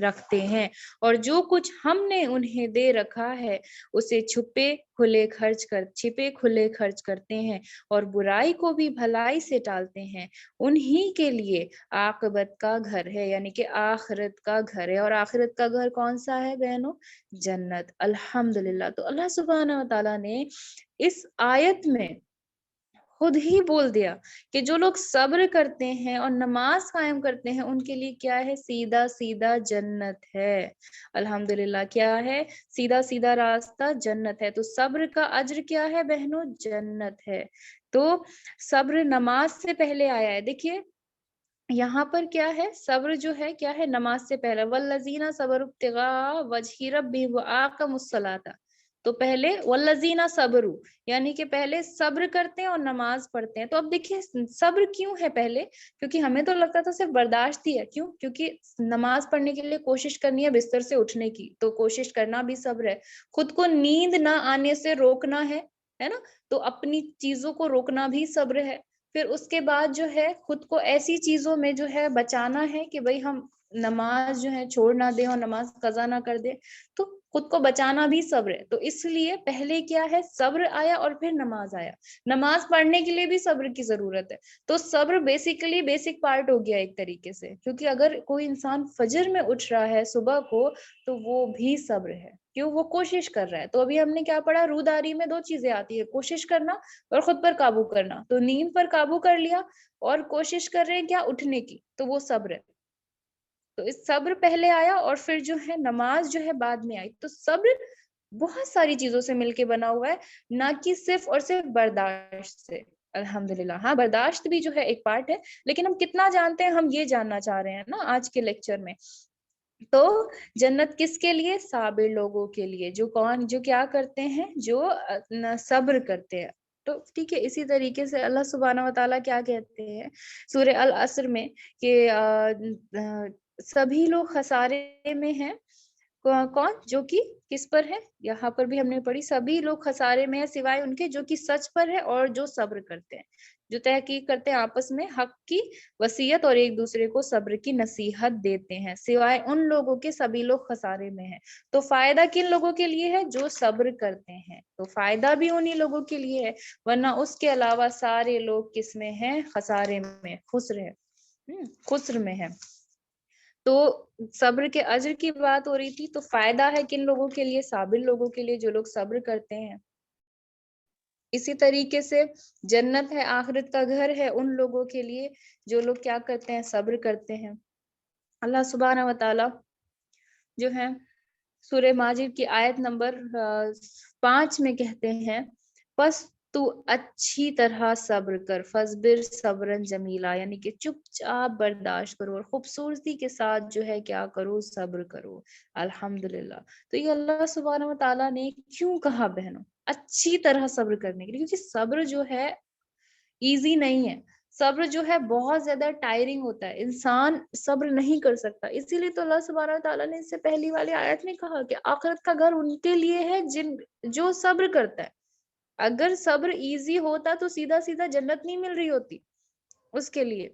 رکھتے ہیں، اور جو کچھ ہم نے انہیں دے رکھا ہے اسے چھپے کھلے خرچ کرتے ہیں، اور برائی کو بھی بھلائی سے ٹالتے ہیں۔ انہی کے لیے عاقبت کا گھر ہے، یعنی کہ آخرت کا گھر ہے۔ اور آخرت کا گھر کون سا ہے بہنوں؟ جنت۔ الحمدللہ، تو اللہ سبحانہ و تعالیٰ نے اس آیت میں خود ہی بول دیا کہ جو لوگ صبر کرتے ہیں اور نماز قائم کرتے ہیں ان کے لیے کیا ہے؟ سیدھا سیدھا جنت ہے۔ الحمدللہ، کیا ہے؟ سیدھا سیدھا راستہ جنت ہے۔ تو صبر کا اجر کیا ہے بہنوں؟ جنت ہے۔ تو صبر نماز سے پہلے آیا ہے۔ دیکھیے یہاں پر کیا ہے؟ صبر جو ہے کیا ہے؟ نماز سے پہلے والذین صبروا ابتغاء وجہ ربہم واقاموا الصلاۃ، تو پہلے والذین صبروا، یعنی کہ پہلے صبر کرتے ہیں اور نماز پڑھتے ہیں۔ تو اب دیکھیے صبر کیوں ہے پہلے؟ کیونکہ ہمیں تو لگتا تھا صرف برداشت ہی ہے۔ کیوں؟ کیونکہ نماز پڑھنے کے لیے کوشش کرنی ہے بستر سے اٹھنے کی، تو کوشش کرنا بھی صبر ہے۔ خود کو نیند نہ آنے سے روکنا ہے نا، تو اپنی چیزوں کو روکنا بھی صبر ہے۔ پھر اس کے بعد جو ہے خود کو ایسی چیزوں میں جو ہے بچانا ہے کہ بھئی ہم نماز جو ہے چھوڑ نہ دیں اور نماز قضا نہ کر دیں، تو خود کو بچانا بھی صبر ہے۔ تو اس لیے پہلے کیا ہے؟ صبر آیا، اور پھر نماز آیا۔ نماز پڑھنے کے لیے بھی صبر کی ضرورت ہے۔ تو صبر بیسیکلی بیسک پارٹ ہو گیا ایک طریقے سے، کیونکہ اگر کوئی انسان فجر میں اٹھ رہا ہے صبح کو تو وہ بھی صبر ہے، کیوں؟ وہ کوشش کر رہا ہے۔ تو ابھی ہم نے کیا پڑھا؟ روداری میں دو چیزیں آتی ہے، کوشش کرنا اور خود پر قابو کرنا۔ تو نیند پر قابو کر لیا اور کوشش کر رہے ہیں کیا؟ اٹھنے کی، تو وہ صبر ہے۔ تو اس صبر پہلے آیا اور پھر جو ہے نماز جو ہے بعد میں آئی۔ تو صبر بہت ساری چیزوں سے مل کے بنا ہوا ہے، نہ کہ صرف اور صرف برداشت سے۔ الحمدللہ، ہاں برداشت بھی جو ہے ایک پارٹ ہے، لیکن ہم کتنا جانتے ہیں ہم یہ جاننا چاہ رہے ہیں نا آج کے لیکچر میں۔ تو جنت کس کے لیے؟ صابر لوگوں کے لیے، جو کیا کرتے ہیں؟ جو صبر کرتے ہیں۔ تو ٹھیک ہے، اسی طریقے سے اللہ سبحانہ و تعالیٰ کیا کہتے ہیں سورہ العصر میں کہ سبھی لوگ خسارے میں ہیں۔ کون؟ جو کہ کس پر ہے؟ یہاں پر بھی ہم نے پڑھی سبھی لوگ خسارے میں ہیں سوائے ان کے جو کہ سچ پر ہے اور جو صبر کرتے ہیں، جو تحقیق کرتے ہیں، آپس میں حق کی وصیت اور ایک دوسرے کو صبر کی نصیحت دیتے ہیں، سوائے ان لوگوں کے سبھی لوگ خسارے میں ہیں۔ تو فائدہ کن لوگوں کے لیے ہے؟ جو صبر کرتے ہیں، تو فائدہ بھی انہی لوگوں کے لیے ہے، ورنہ اس کے علاوہ سارے لوگ کس میں ہیں؟ خسارے میں، خسر میں ہے۔ تو صبر کے اجر کی بات ہو رہی تھی، تو فائدہ ہے کن لوگوں کے لیے؟ صابر لوگوں کے لیے، جو لوگ صبر کرتے ہیں۔ اسی طریقے سے جنت ہے، آخرت کا گھر ہے ان لوگوں کے لیے جو لوگ کیا کرتے ہیں، صبر کرتے ہیں۔ اللہ سبحانہ و تعالی جو ہے سورہ ماجد کی آیت نمبر 5 میں کہتے ہیں، پس تو اچھی طرح صبر کر، فصبر صبرن جمیلا، یعنی کہ چپ چاپ برداشت کرو اور خوبصورتی کے ساتھ جو ہے کیا کرو، صبر کرو۔ الحمدللہ۔ تو یہ اللہ سبحانہ و تعالیٰ نے کیوں کہا بہنوں اچھی طرح صبر کرنے کے لیے؟ کیونکہ صبر جو ہے ایزی نہیں ہے، صبر جو ہے بہت زیادہ ٹائرنگ ہوتا ہے، انسان صبر نہیں کر سکتا۔ اسی لیے تو اللہ سبحانہ تعالیٰ نے اس سے پہلی والی آیت میں کہا کہ آخرت کا گھر ان کے لیے ہے جو صبر کرتا ہے۔ اگر صبر ایزی ہوتا تو سیدھا سیدھا جنت نہیں مل رہی ہوتی اس کے لیے۔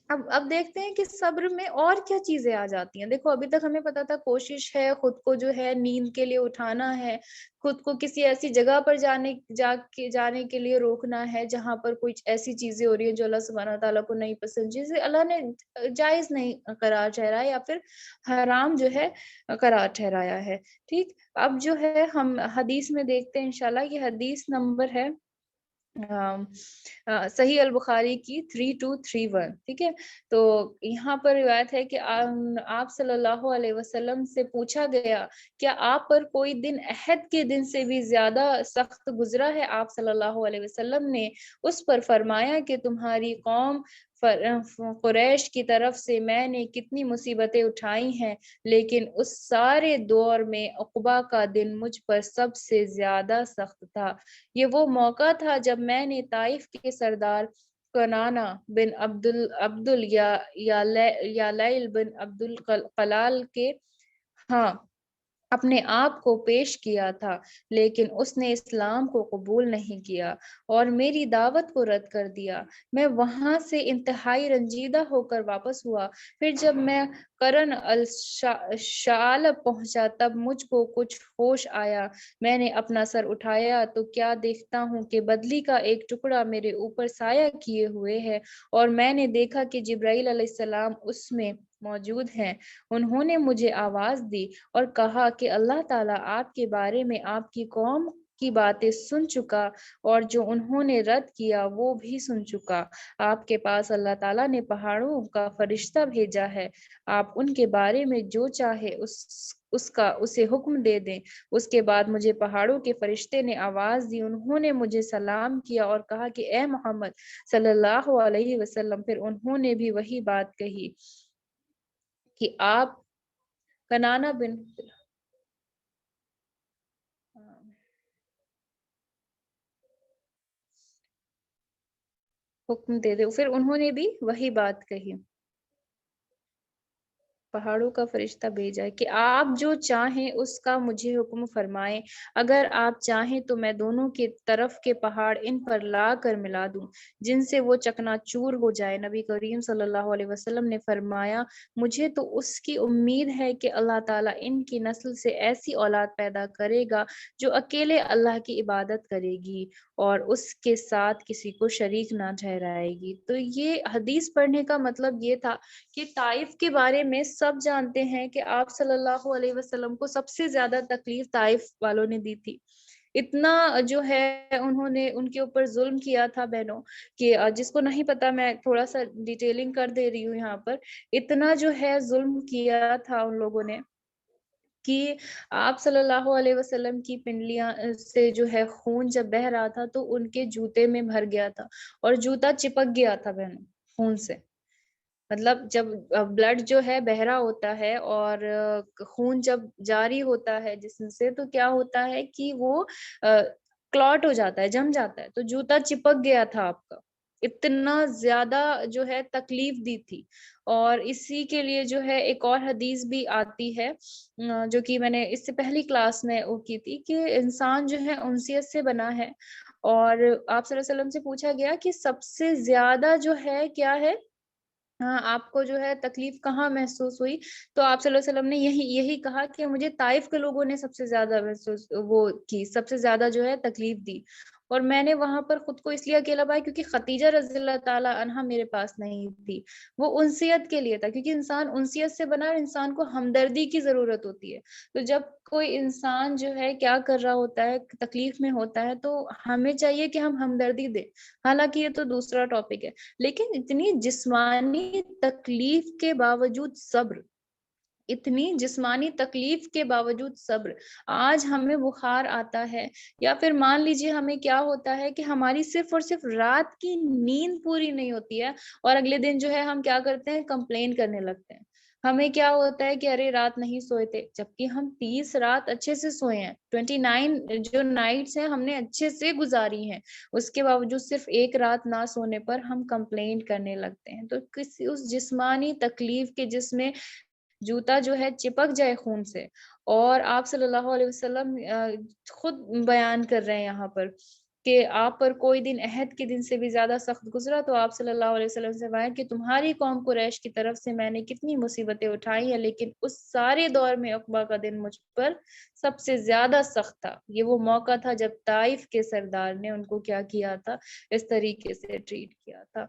اب دیکھتے ہیں کہ صبر میں اور کیا چیزیں آ جاتی ہیں۔ دیکھو ابھی تک ہمیں پتا تھا کوشش ہے خود کو جو ہے نیند کے لیے اٹھانا ہے، خود کو کسی ایسی جگہ پر جانے کے لیے روکنا ہے جہاں پر کوئی ایسی چیزیں ہو رہی ہیں جو اللہ سبحانہ تعالیٰ کو نہیں پسند، جسے اللہ نے جائز نہیں قرار ٹھہرایا یا پھر حرام جو ہے قرار ٹھہرایا ہے۔ ٹھیک، اب جو ہے ہم حدیث میں دیکھتے ہیں انشاءاللہ، یہ حدیث نمبر ہے صحیح البخاری کی 3231۔ ٹھیک ہے، تو یہاں پر روایت ہے کہ آپ صلی اللہ علیہ وسلم سے پوچھا گیا کیا آپ پر کوئی دن احد کے دن سے بھی زیادہ سخت گزرا ہے؟ آپ صلی اللہ علیہ وسلم نے اس پر فرمایا کہ تمہاری قوم قریش کی طرف سے میں نے کتنی مصیبتیں اٹھائی ہیں، لیکن اس سارے دور میں عقبہ کا دن مجھ پر سب سے زیادہ سخت تھا۔ یہ وہ موقع تھا جب میں نے طائف کے سردار کنانا بن عبدل یا لیل بن عبد القلال کے ہاں اپنے آپ کو پیش کیا تھا، لیکن اس نے اسلام کو قبول نہیں کیا اور میری دعوت کو رد کر دیا۔ میں وہاں سے انتہائی رنجیدہ ہو کر واپس ہوا۔ پھر جب میں قرن الشعالب پہنچا تب مجھ کو کچھ ہوش آیا۔ میں نے اپنا سر اٹھایا تو کیا دیکھتا ہوں کہ بدلی کا ایک ٹکڑا میرے اوپر سایہ کیے ہوئے ہے، اور میں نے دیکھا کہ جبرائیل علیہ السلام اس میں موجود ہیں۔ انہوں نے مجھے آواز دی اور کہا کہ اللہ تعالیٰ آپ کے بارے میں آپ کی قوم کی باتیں سن چکا اور جو انہوں نے رد کیا وہ بھی سن چکا۔ آپ کے پاس اللہ تعالیٰ نے پہاڑوں کا فرشتہ بھیجا ہے، آپ ان کے بارے میں جو چاہے اسے حکم دے دیں۔ اس کے بعد مجھے پہاڑوں کے فرشتے نے آواز دی، انہوں نے مجھے سلام کیا اور کہا کہ اے محمد صلی اللہ علیہ وسلم۔ پھر انہوں نے بھی وہی بات کہی کہ آپ کنانا بن حکم دے دے، پھر انہوں نے بھی وہی بات کہی، پہاڑوں کا فرشتہ بھیجا کہ آپ جو چاہیں اس کا مجھے حکم فرمائیں، اگر آپ چاہیں تو میں دونوں کی طرف کے پہاڑ ان پر لا کر ملا دوں جن سے وہ چکنا چور ہو جائے۔ نبی کریم صلی اللہ علیہ وسلم نے فرمایا مجھے تو اس کی امید ہے کہ اللہ تعالیٰ ان کی نسل سے ایسی اولاد پیدا کرے گا جو اکیلے اللہ کی عبادت کرے گی اور اس کے ساتھ کسی کو شریک نہ ٹھہرائے گی۔ تو یہ حدیث پڑھنے کا مطلب یہ تھا کہ طائف کے بارے میں سب جانتے ہیں کہ آپ صلی اللہ علیہ وسلم کو سب سے زیادہ تکلیف طائف والوں نے دی تھی۔ اتنا جو ہے انہوں نے ان کے اوپر ظلم کیا تھا بہنوں، کہ جس کو نہیں پتا میں تھوڑا سا ڈیٹیلنگ کر دے رہی ہوں یہاں پر۔ اتنا جو ہے ظلم کیا تھا ان لوگوں نے کہ آپ صلی اللہ علیہ وسلم کی پنڈلیاں سے جو ہے خون جب بہہ رہا تھا تو ان کے جوتے میں بھر گیا تھا اور جوتا چپک گیا تھا بہنوں خون سے۔ مطلب جب بلڈ جو ہے بہرا ہوتا ہے اور خون جب جاری ہوتا ہے جسم سے تو کیا ہوتا ہے کہ وہ کلاٹ ہو جاتا ہے، جم جاتا ہے، تو جوتا چپک گیا تھا آپ کا۔ اتنا زیادہ جو ہے تکلیف دی تھی۔ اور اسی کے لیے جو ہے ایک اور حدیث بھی آتی ہے جو کہ میں نے اس سے پہلی کلاس میں وہ کی تھی کہ انسان جو ہے انسیت سے بنا ہے، اور آپ صلی اللہ علیہ وسلم سے پوچھا گیا کہ سب سے زیادہ جو ہے کیا ہے، ہاں آپ کو جو ہے تکلیف کہاں محسوس ہوئی؟ تو آپ صلی اللہ علیہ وسلم نے یہی کہا کہ مجھے طائف کے لوگوں نے سب سے زیادہ محسوس وہ کی، سب سے زیادہ جو ہے تکلیف دی۔ اور میں نے وہاں پر خود کو اس لیے اکیلا پایا کیونکہ خدیجہ رضی اللہ تعالیٰ عنہا میرے پاس نہیں تھی. وہ انسیت کے لیے تھا، کیونکہ انسان انسیت سے بنا اور انسان کو ہمدردی کی ضرورت ہوتی ہے. تو جب کوئی انسان جو ہے کیا کر رہا ہوتا ہے، تکلیف میں ہوتا ہے، تو ہمیں چاہیے کہ ہم ہمدردی دیں. حالانکہ یہ تو دوسرا ٹاپک ہے، لیکن اتنی جسمانی تکلیف کے باوجود صبر، اتنی جسمانی تکلیف کے باوجود صبر. آج ہمیں بخار آتا ہے، یا پھر مان لیجیے ہمیں کیا ہوتا ہے کہ ہماری صرف اور صرف رات کی نیند پوری نہیں ہوتی ہے، اور اگلے دن جو ہے ہم کیا کرتے ہیں، کمپلین کرنے لگتے ہیں. ہمیں کیا ہوتا ہے کہ ارے رات نہیں سوئے تھے، جبکہ ہم 30 رات اچھے سے سوئے ہیں، 29 جو نائٹس ہیں ہم نے اچھے سے گزاری ہیں. اس کے باوجود صرف ایک رات نہ سونے پر ہم کمپلین کرنے لگتے ہیں. تو کسی اس جسمانی تکلیف کے جس میں جوتا جو ہے چپک جائے خون سے. اور آپ صلی اللہ علیہ وسلم خود بیان کر رہے ہیں یہاں پر کہ آپ پر کوئی دن احد کے دن سے بھی زیادہ سخت گزرا، تو آپ صلی اللہ علیہ وسلم سے فرمایا کہ تمہاری قوم قریش کی طرف سے میں نے کتنی مصیبتیں اٹھائی ہیں، لیکن اس سارے دور میں عقبہ کا دن مجھ پر سب سے زیادہ سخت تھا. یہ وہ موقع تھا جب طائف کے سردار نے ان کو کیا کیا تھا، اس طریقے سے ٹریٹ کیا تھا.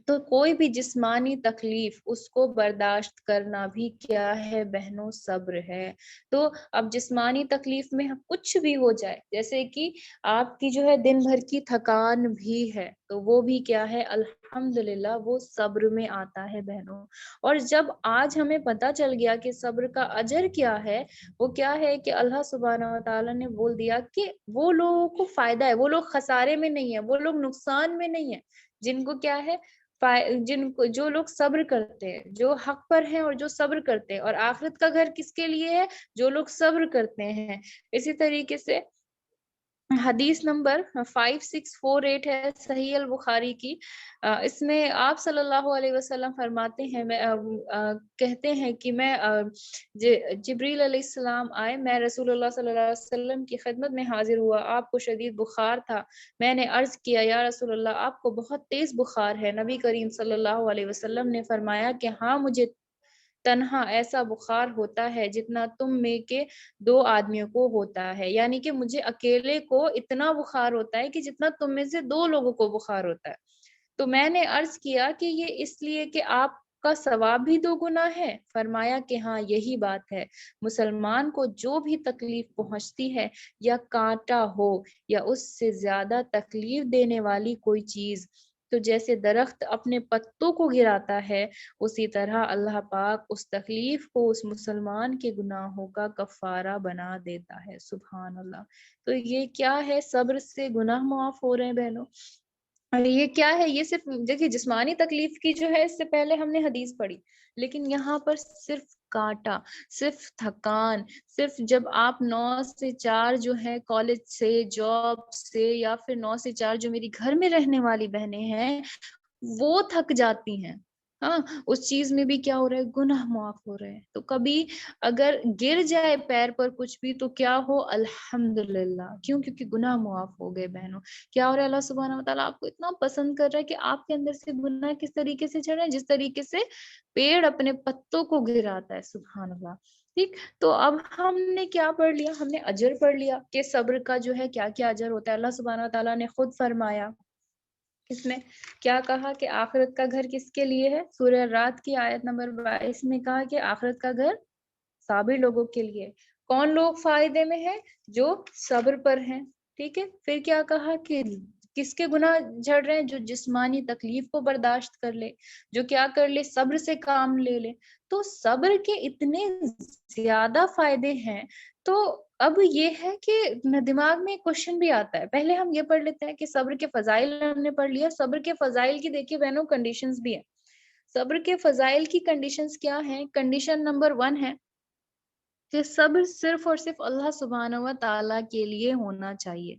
تو کوئی بھی جسمانی تکلیف اس کو برداشت کرنا بھی کیا ہے بہنوں، صبر ہے. تو اب جسمانی تکلیف میں کچھ بھی ہو جائے، جیسے کہ آپ کی جو ہے دن بھر کی تھکان بھی ہے، تو وہ بھی کیا ہے، الحمدللہ وہ صبر میں آتا ہے بہنوں. اور جب آج ہمیں پتہ چل گیا کہ صبر کا اجر کیا ہے، وہ کیا ہے کہ اللہ سبحانہ و تعالیٰ نے بول دیا کہ وہ لوگوں کو فائدہ ہے، وہ لوگ خسارے میں نہیں ہیں، وہ لوگ نقصان میں نہیں ہیں، جن کو کیا ہے، جن کو، جو لوگ صبر کرتے ہیں، جو حق پر ہیں اور جو صبر کرتے ہیں. اور آخرت کا گھر کس کے لیے ہے، جو لوگ صبر کرتے ہیں. اسی طریقے سے حدیث نمبر 5648 ہے صحیح البخاری کی. اس میں آپ صلی اللہ علیہ وسلم فرماتے ہیں، کہتے ہیں کہ میں جبریل علیہ السلام آئے، میں رسول اللہ صلی اللہ علیہ وسلم کی خدمت میں حاضر ہوا. آپ کو شدید بخار تھا. میں نے عرض کیا یا رسول اللہ آپ کو بہت تیز بخار ہے. نبی کریم صلی اللہ علیہ وسلم نے فرمایا کہ ہاں، مجھے تنہا ایسا بخار ہوتا ہے جتنا تم میں کے 2 آدمیوں کو ہوتا ہے، یعنی کہ مجھے اکیلے کو اتنا بخار ہوتا ہے کہ جتنا تم میں سے 2 لوگوں کو بخار ہوتا ہے. تو میں نے عرض کیا کہ یہ اس لیے کہ آپ کا ثواب بھی 2 گنا ہے. فرمایا کہ ہاں یہی بات ہے. مسلمان کو جو بھی تکلیف پہنچتی ہے، یا کانٹا ہو یا اس سے زیادہ تکلیف دینے والی کوئی چیز، تو جیسے درخت اپنے پتوں کو گراتا ہے، اسی طرح اللہ پاک اس تکلیف کو اس مسلمان کے گناہوں کا کفارہ بنا دیتا ہے. سبحان اللہ. تو یہ کیا ہے، صبر سے گناہ معاف ہو رہے ہیں بہنوں. اور یہ کیا ہے، یہ صرف دیکھیے جسمانی تکلیف کی جو ہے، اس سے پہلے ہم نے حدیث پڑھی، لیکن یہاں پر صرف کانٹا، صرف تھکان، صرف جب آپ 9 سے 4 جو ہے کالج سے، جاب سے، یا پھر 9 سے 4 جو میری گھر میں رہنے والی بہنیں ہیں وہ تھک جاتی ہیں، ہاں اس چیز میں بھی کیا ہو رہا ہے، گناہ معاف ہو رہے ہیں. تو کبھی اگر گر جائے پیر پر کچھ بھی تو کیا ہو، الحمدللہ. کیوں؟ کیونکہ گناہ معاف ہو گئے بہنوں. کیا ہو رہا ہے، اللہ سبحانہ و تعالیٰ آپ کو اتنا پسند کر رہا ہے کہ آپ کے اندر سے گناہ کس طریقے سے چڑھ رہے ہیں، جس طریقے سے پیڑ اپنے پتوں کو گراتا ہے. سبحان اللہ. ٹھیک، تو اب ہم نے کیا پڑھ لیا، ہم نے اجر پڑھ لیا کہ صبر کا جو ہے کیا کیا اجر ہوتا ہے. اللہ سبحانہ و تعالیٰ نے خود فرمایا، اس میں کیا کہا کہ آخرت کا گھر کس کے لیے ہے. سورہ رات کی آیت نمبر 22 میں کہا کہ آخرت کا گھر صابر لوگوں کے لیے. کون لوگ فائدے میں ہیں؟ جو صبر پر ہیں. ٹھیک ہے، پھر کیا کہا کہ کس کے گناہ جھڑ رہے ہیں، جو جسمانی تکلیف کو برداشت کر لے، جو کیا کر لے، صبر سے کام لے لے. تو صبر کے اتنے زیادہ فائدے ہیں. تو اب یہ ہے کہ دماغ میں کوشچن بھی آتا ہے. پہلے ہم یہ پڑھ لیتے ہیں کہ صبر کے فضائل ہم نے پڑھ لیا. صبر کے فضائل کی دیکھیے بہنوں کنڈیشنز بھی ہیں. صبر کے فضائل کی کنڈیشنز کیا ہیں؟ کنڈیشن نمبر 1 ہے کہ صبر صرف اور صرف اللہ سبحانہ و تعالیٰ کے لیے ہونا چاہیے.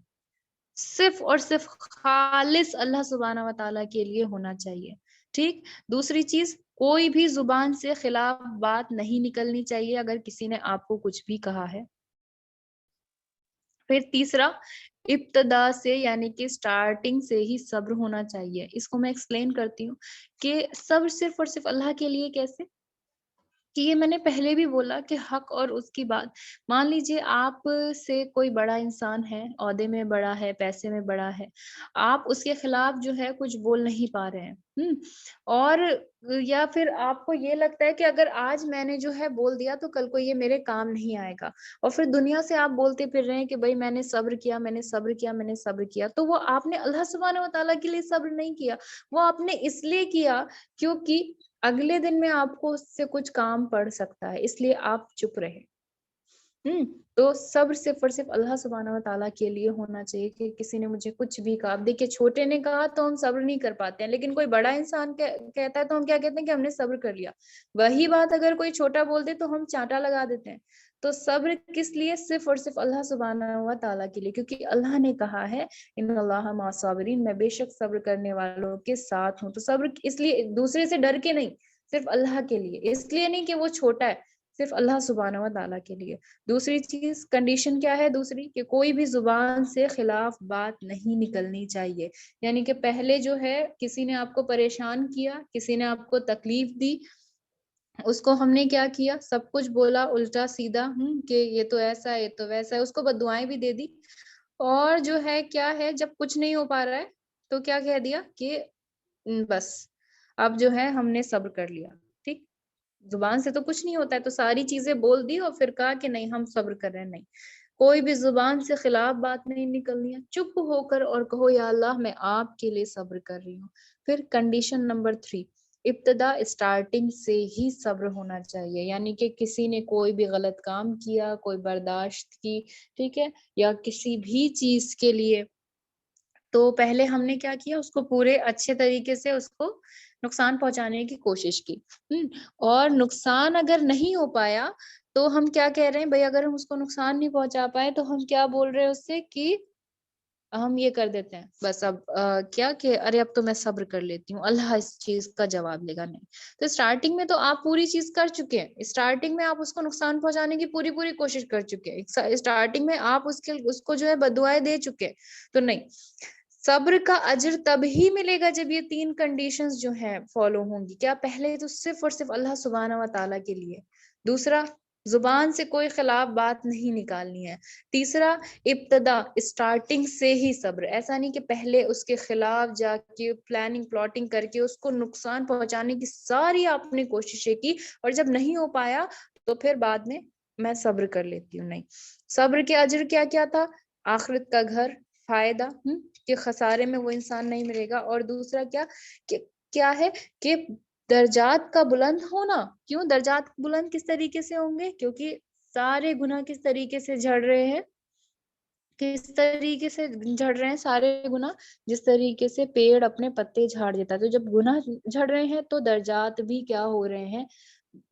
صرف اور صرف خالص اللہ سبحانہ و تعالیٰ کے لیے ہونا چاہیے. ٹھیک. دوسری چیز، کوئی بھی زبان سے خلاف بات نہیں نکلنی چاہیے اگر کسی نے آپ کو کچھ بھی کہا ہے. پھر تیسرا، ابتدا سے یعنی کہ سٹارٹنگ سے ہی صبر ہونا چاہیے. اس کو میں ایکسپلین کرتی ہوں کہ صبر صرف اور صرف اللہ کے لیے کیسے. کہ یہ میں نے پہلے بھی بولا کہ حق اور اس کی بات، مان لیجیے آپ سے کوئی بڑا انسان ہے، عہدے میں بڑا ہے، پیسے میں بڑا ہے، آپ اس کے خلاف جو ہے کچھ بول نہیں پا رہے ہیں، اور یا پھر آپ کو یہ لگتا ہے کہ اگر آج میں نے جو ہے بول دیا تو کل کو یہ میرے کام نہیں آئے گا، اور پھر دنیا سے آپ بولتے پھر رہے ہیں کہ بھائی میں نے صبر کیا، میں نے صبر کیا، میں نے صبر کیا، تو وہ آپ نے اللہ سبحانہ و تعالیٰ کے لیے صبر نہیں کیا، وہ آپ نے اس لیے کیا کیونکہ اگلے دن میں آپ کو اس سے کچھ کام پڑ سکتا ہے، اس لیے آپ چپ رہے۔ تو صبر صرف اور صرف اللہ سبحانہ و تعالیٰ کے لیے ہونا چاہیے کہ کسی نے مجھے کچھ بھی کہا، دیکھیے چھوٹے نے کہا تو ہم صبر نہیں کر پاتے ہیں، لیکن کوئی بڑا انسان کہتا ہے تو ہم کیا کہتے ہیں کہ ہم نے صبر کر لیا، وہی بات اگر کوئی چھوٹا بول دے تو ہم چانٹا لگا دیتے ہیں۔ تو صبر کس لیے؟ صرف اور صرف اللہ سبحانہ و تعالیٰ کے لیے، کیونکہ اللہ نے کہا ہے ان اللہ مع الصابرین، میں بے شک صبر کرنے والوں کے ساتھ ہوں۔ تو صبر اس لیے دوسرے سے ڈر کے نہیں، صرف اللہ کے لیے، اس لیے نہیں کہ وہ چھوٹا ہے، صرف اللہ سبحانہ و تعالیٰ کے لیے۔ دوسری چیز کنڈیشن کیا ہے دوسری، کہ کوئی بھی زبان سے خلاف بات نہیں نکلنی چاہیے، یعنی کہ پہلے جو ہے کسی نے آپ کو پریشان کیا، کسی نے آپ کو تکلیف دی، اس کو ہم نے کیا کیا، سب کچھ بولا الٹا سیدھا، کہ یہ تو ایسا ہے، یہ تو ویسا ہے، اس کو بددعائیں بھی دے دی، اور جو ہے کیا ہے جب کچھ نہیں ہو پا رہا ہے تو کیا کہہ دیا کہ بس اب جو ہے ہم نے صبر کر لیا، ٹھیک، زبان سے تو کچھ نہیں ہوتا ہے، تو ساری چیزیں بول دی اور پھر کہا کہ نہیں ہم صبر کر رہے ہیں، نہیں، کوئی بھی زبان سے خلاف بات نہیں نکلنی ہے، چپ ہو کر اور کہو یا اللہ میں آپ کے لیے صبر کر رہی ہوں۔ پھر کنڈیشن نمبر 3، ابتدا اسٹارٹنگ سے ہی صبر ہونا چاہیے، یعنی کہ کسی نے کوئی بھی غلط کام کیا، کوئی برداشت کی، ٹھیک ہے، یا کسی بھی چیز کے لیے، تو پہلے ہم نے کیا کیا، اس کو پورے اچھے طریقے سے اس کو نقصان پہنچانے کی کوشش کی، اور نقصان اگر نہیں ہو پایا تو ہم کیا کہہ رہے ہیں بھائی، اگر ہم اس کو نقصان نہیں پہنچا پائے تو ہم کیا بول رہے ہیں اس سے کہ ہم یہ کر دیتے ہیں بس اب کیا کہ ارے اب تو میں صبر کر لیتی ہوں، اللہ اس چیز کا جواب لے گا، نہیں۔ تو اسٹارٹنگ میں تو آپ پوری چیز کر چکے ہیں، اسٹارٹنگ میں آپ اس کو نقصان پہنچانے کی پوری کوشش کر چکے ہیں، اسٹارٹنگ میں آپ اس کو جو ہے بددعائیں دے چکے ہیں، تو نہیں، صبر کا اجر تب ہی ملے گا جب یہ 3 کنڈیشنز جو ہیں فالو ہوں گی۔ کیا؟ پہلے تو صرف اور صرف اللہ سبحانہ و تعالیٰ کے لیے، دوسرا زبان سے کوئی خلاف بات نہیں نکالنی ہے، تیسرا ابتدا اسٹارٹنگ سے ہی صبر، ایسا نہیں کہ پہلے اس کے خلاف جا کے پلاننگ پلاٹنگ کر کے اس کو نقصان پہنچانے کی ساری آپ نے کوششیں کی، اور جب نہیں ہو پایا تو پھر بعد میں صبر کر لیتی ہوں، نہیں۔ صبر کے اجر کیا کیا تھا؟ آخرت کا گھر، فائدہ، کہ خسارے میں وہ انسان نہیں ملے گا، اور دوسرا کیا ہے کہ درجات کا بلند ہونا۔ کیوں درجات بلند کس طریقے سے ہوں گے؟ کیونکہ سارے گناہ کس طریقے سے جھڑ رہے ہیں، کس طریقے سے جھڑ رہے ہیں سارے گناہ؟ جس طریقے سے پیڑ اپنے پتے جھاڑ دیتا ہے، تو جب گناہ جھڑ رہے ہیں تو درجات بھی کیا ہو رہے ہیں؟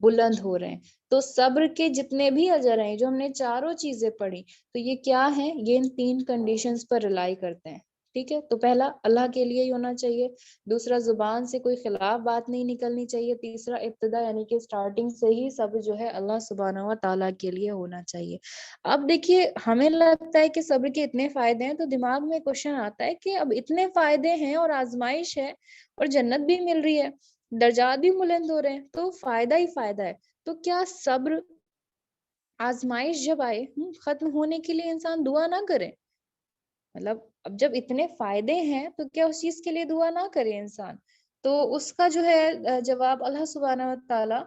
بلند ہو رہے ہیں۔ تو صبر کے جتنے بھی اجر ہیں جو ہم نے چاروں چیزیں پڑھی، تو یہ کیا ہیں؟ یہ ان 3 کنڈیشنز پر ریلائی کرتے ہیں، ٹھیک ہے۔ تو پہلا اللہ کے لیے ہی ہونا چاہیے، دوسرا زبان سے کوئی خلاف بات نہیں نکلنی چاہیے، تیسرا ابتدا یعنی کہ اسٹارٹنگ سے ہی صبر جو ہے اللہ سبحانہ و تعالیٰ کے لیے ہونا چاہیے۔ اب دیکھیے ہمیں لگتا ہے کہ صبر کے اتنے فائدے ہیں، تو دماغ میں کوشچن آتا ہے کہ اب اتنے فائدے ہیں اور آزمائش ہے اور جنت بھی مل رہی ہے، درجات بھی بلند ہو رہے ہیں، تو فائدہ ہی فائدہ ہے، تو کیا صبر آزمائش جب آئے ختم ہونے کے لیے انسان دعا نہ کرے؟ مطلب اب جب اتنے فائدے ہیں تو کیا اس چیز کے لیے دعا نہ کرے انسان؟ تو اس کا جو ہے جواب اللہ سبحانہ و تعالیٰ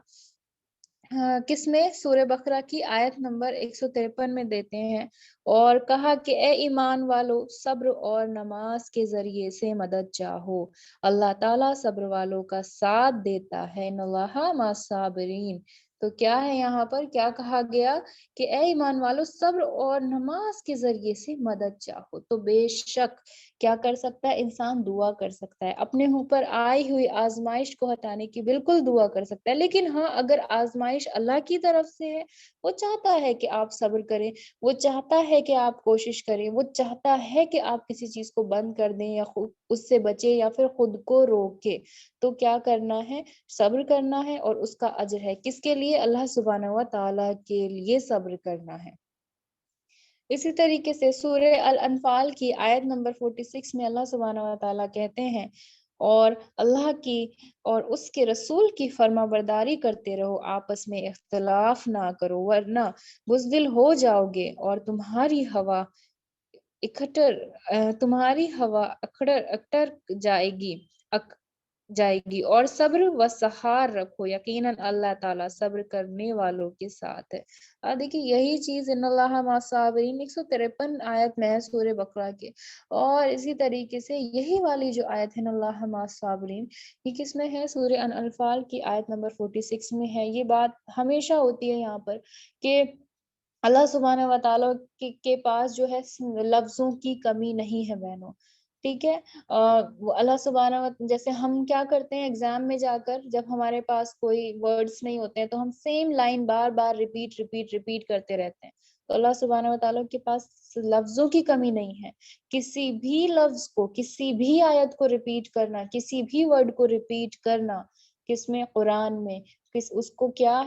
کس میں؟ سورہ بقرہ کی آیت نمبر 153 میں دیتے ہیں، اور کہا کہ اے ایمان والو، صبر اور نماز کے ذریعے سے مدد چاہو، اللہ تعالیٰ صبر والوں کا ساتھ دیتا ہے، ان اللہ مع الصابرین۔ تو کیا ہے یہاں پر کیا کہا گیا؟ کہ اے ایمان والو، صبر اور نماز کے ذریعے سے مدد چاہو، تو بے شک کیا کر سکتا ہے انسان؟ دعا کر سکتا ہے، اپنے اوپر آئی ہوئی آزمائش کو ہٹانے کی بالکل دعا کر سکتا ہے، لیکن ہاں اگر آزمائش اللہ کی طرف سے ہے، وہ چاہتا ہے کہ آپ صبر کریں، وہ چاہتا ہے کہ آپ کوشش کریں، وہ چاہتا ہے کہ آپ کسی چیز کو بند کر دیں یا خود اس سے بچیں یا پھر خود کو روکے، تو کیا کرنا ہے؟ صبر کرنا ہے، اور اس کا اجر ہے کس کے لیے؟ اللہ سبحانہ و تعالیٰ کے لیے صبر کرنا ہے۔ اسی طریقے سے سورہ الانفال کی آیت نمبر 46 میں اللہ سبحانہ و تعالیٰ کہتے ہیں، اور اللہ کی اور اس کے رسول کی فرما برداری کرتے رہو، آپس میں اختلاف نہ کرو ورنہ بزدل ہو جاؤ گے اور تمہاری ہوا اکڑ جائے گی اور صبر و سحار رکھو، یقیناً اللہ تعالیٰ صبر کرنے والوں کے ساتھ ہے۔ دیکھیے یہی چیز ان اللہ مع الصابرین 153 آیت میں ہے سورہ بقرہ کے، اور اسی طریقے سے یہی والی جو آیت ہے ان اللہ مع الصابرین، یہ کس میں ہے؟ سورہ انفال کی آیت نمبر 46 میں ہے۔ یہ بات ہمیشہ ہوتی ہے یہاں پر کہ اللہ سبحانہ و تعالیٰ کے پاس جو ہے لفظوں کی کمی نہیں ہے بہنوں، ٹھیک ہے۔ اللہ سبحانہ و جیسے ہم کیا کرتے ہیں ایگزام میں جا کر، جب ہمارے پاس کوئی ورڈز نہیں ہوتے ہیں تو ہم سیم لائن بار بار ریپیٹ کرتے رہتے ہیں، تو اللہ سبحانہ و تعالیٰ کے پاس لفظوں کی کمی نہیں ہے۔ کسی بھی لفظ کو، کسی بھی آیت کو ریپیٹ کرنا، کسی بھی ورڈ کو ریپیٹ کرنا، کس میں؟ قرآن میں، اس کو کیا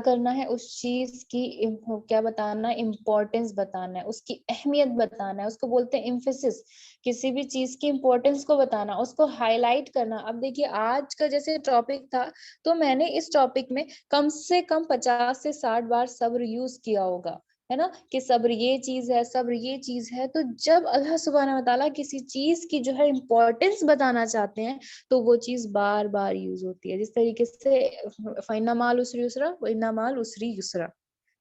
کرنا ہے؟ اس چیز کی کیا بتانا؟ امپورٹنس بتانا ہے، اس کی اہمیت بتانا ہے، اس کو بولتے ہیں ایمفیسس، کسی بھی چیز کی امپورٹنس کو بتانا، اس کو ہائی لائٹ کرنا۔ اب دیکھیے آج کا جیسے ٹاپک تھا تو میں نے اس ٹاپک میں کم سے کم 50 سے 60 بار صبر یوز کیا ہوگا، ہے نا، کہ صبر یہ چیز ہے، صبر یہ چیز ہے۔ تو جب اللہ سبحانہ و تعالیٰ کسی چیز کی جو ہے امپورٹنس بتانا چاہتے ہیں تو وہ چیز بار بار یوز ہوتی ہے، جس طریقے سے فَإِنَّ مَعَ الْعُسْرِ يُسْرًا وَإِنَّ مَعَ الْعُسْرِ يُسْرًا، ہے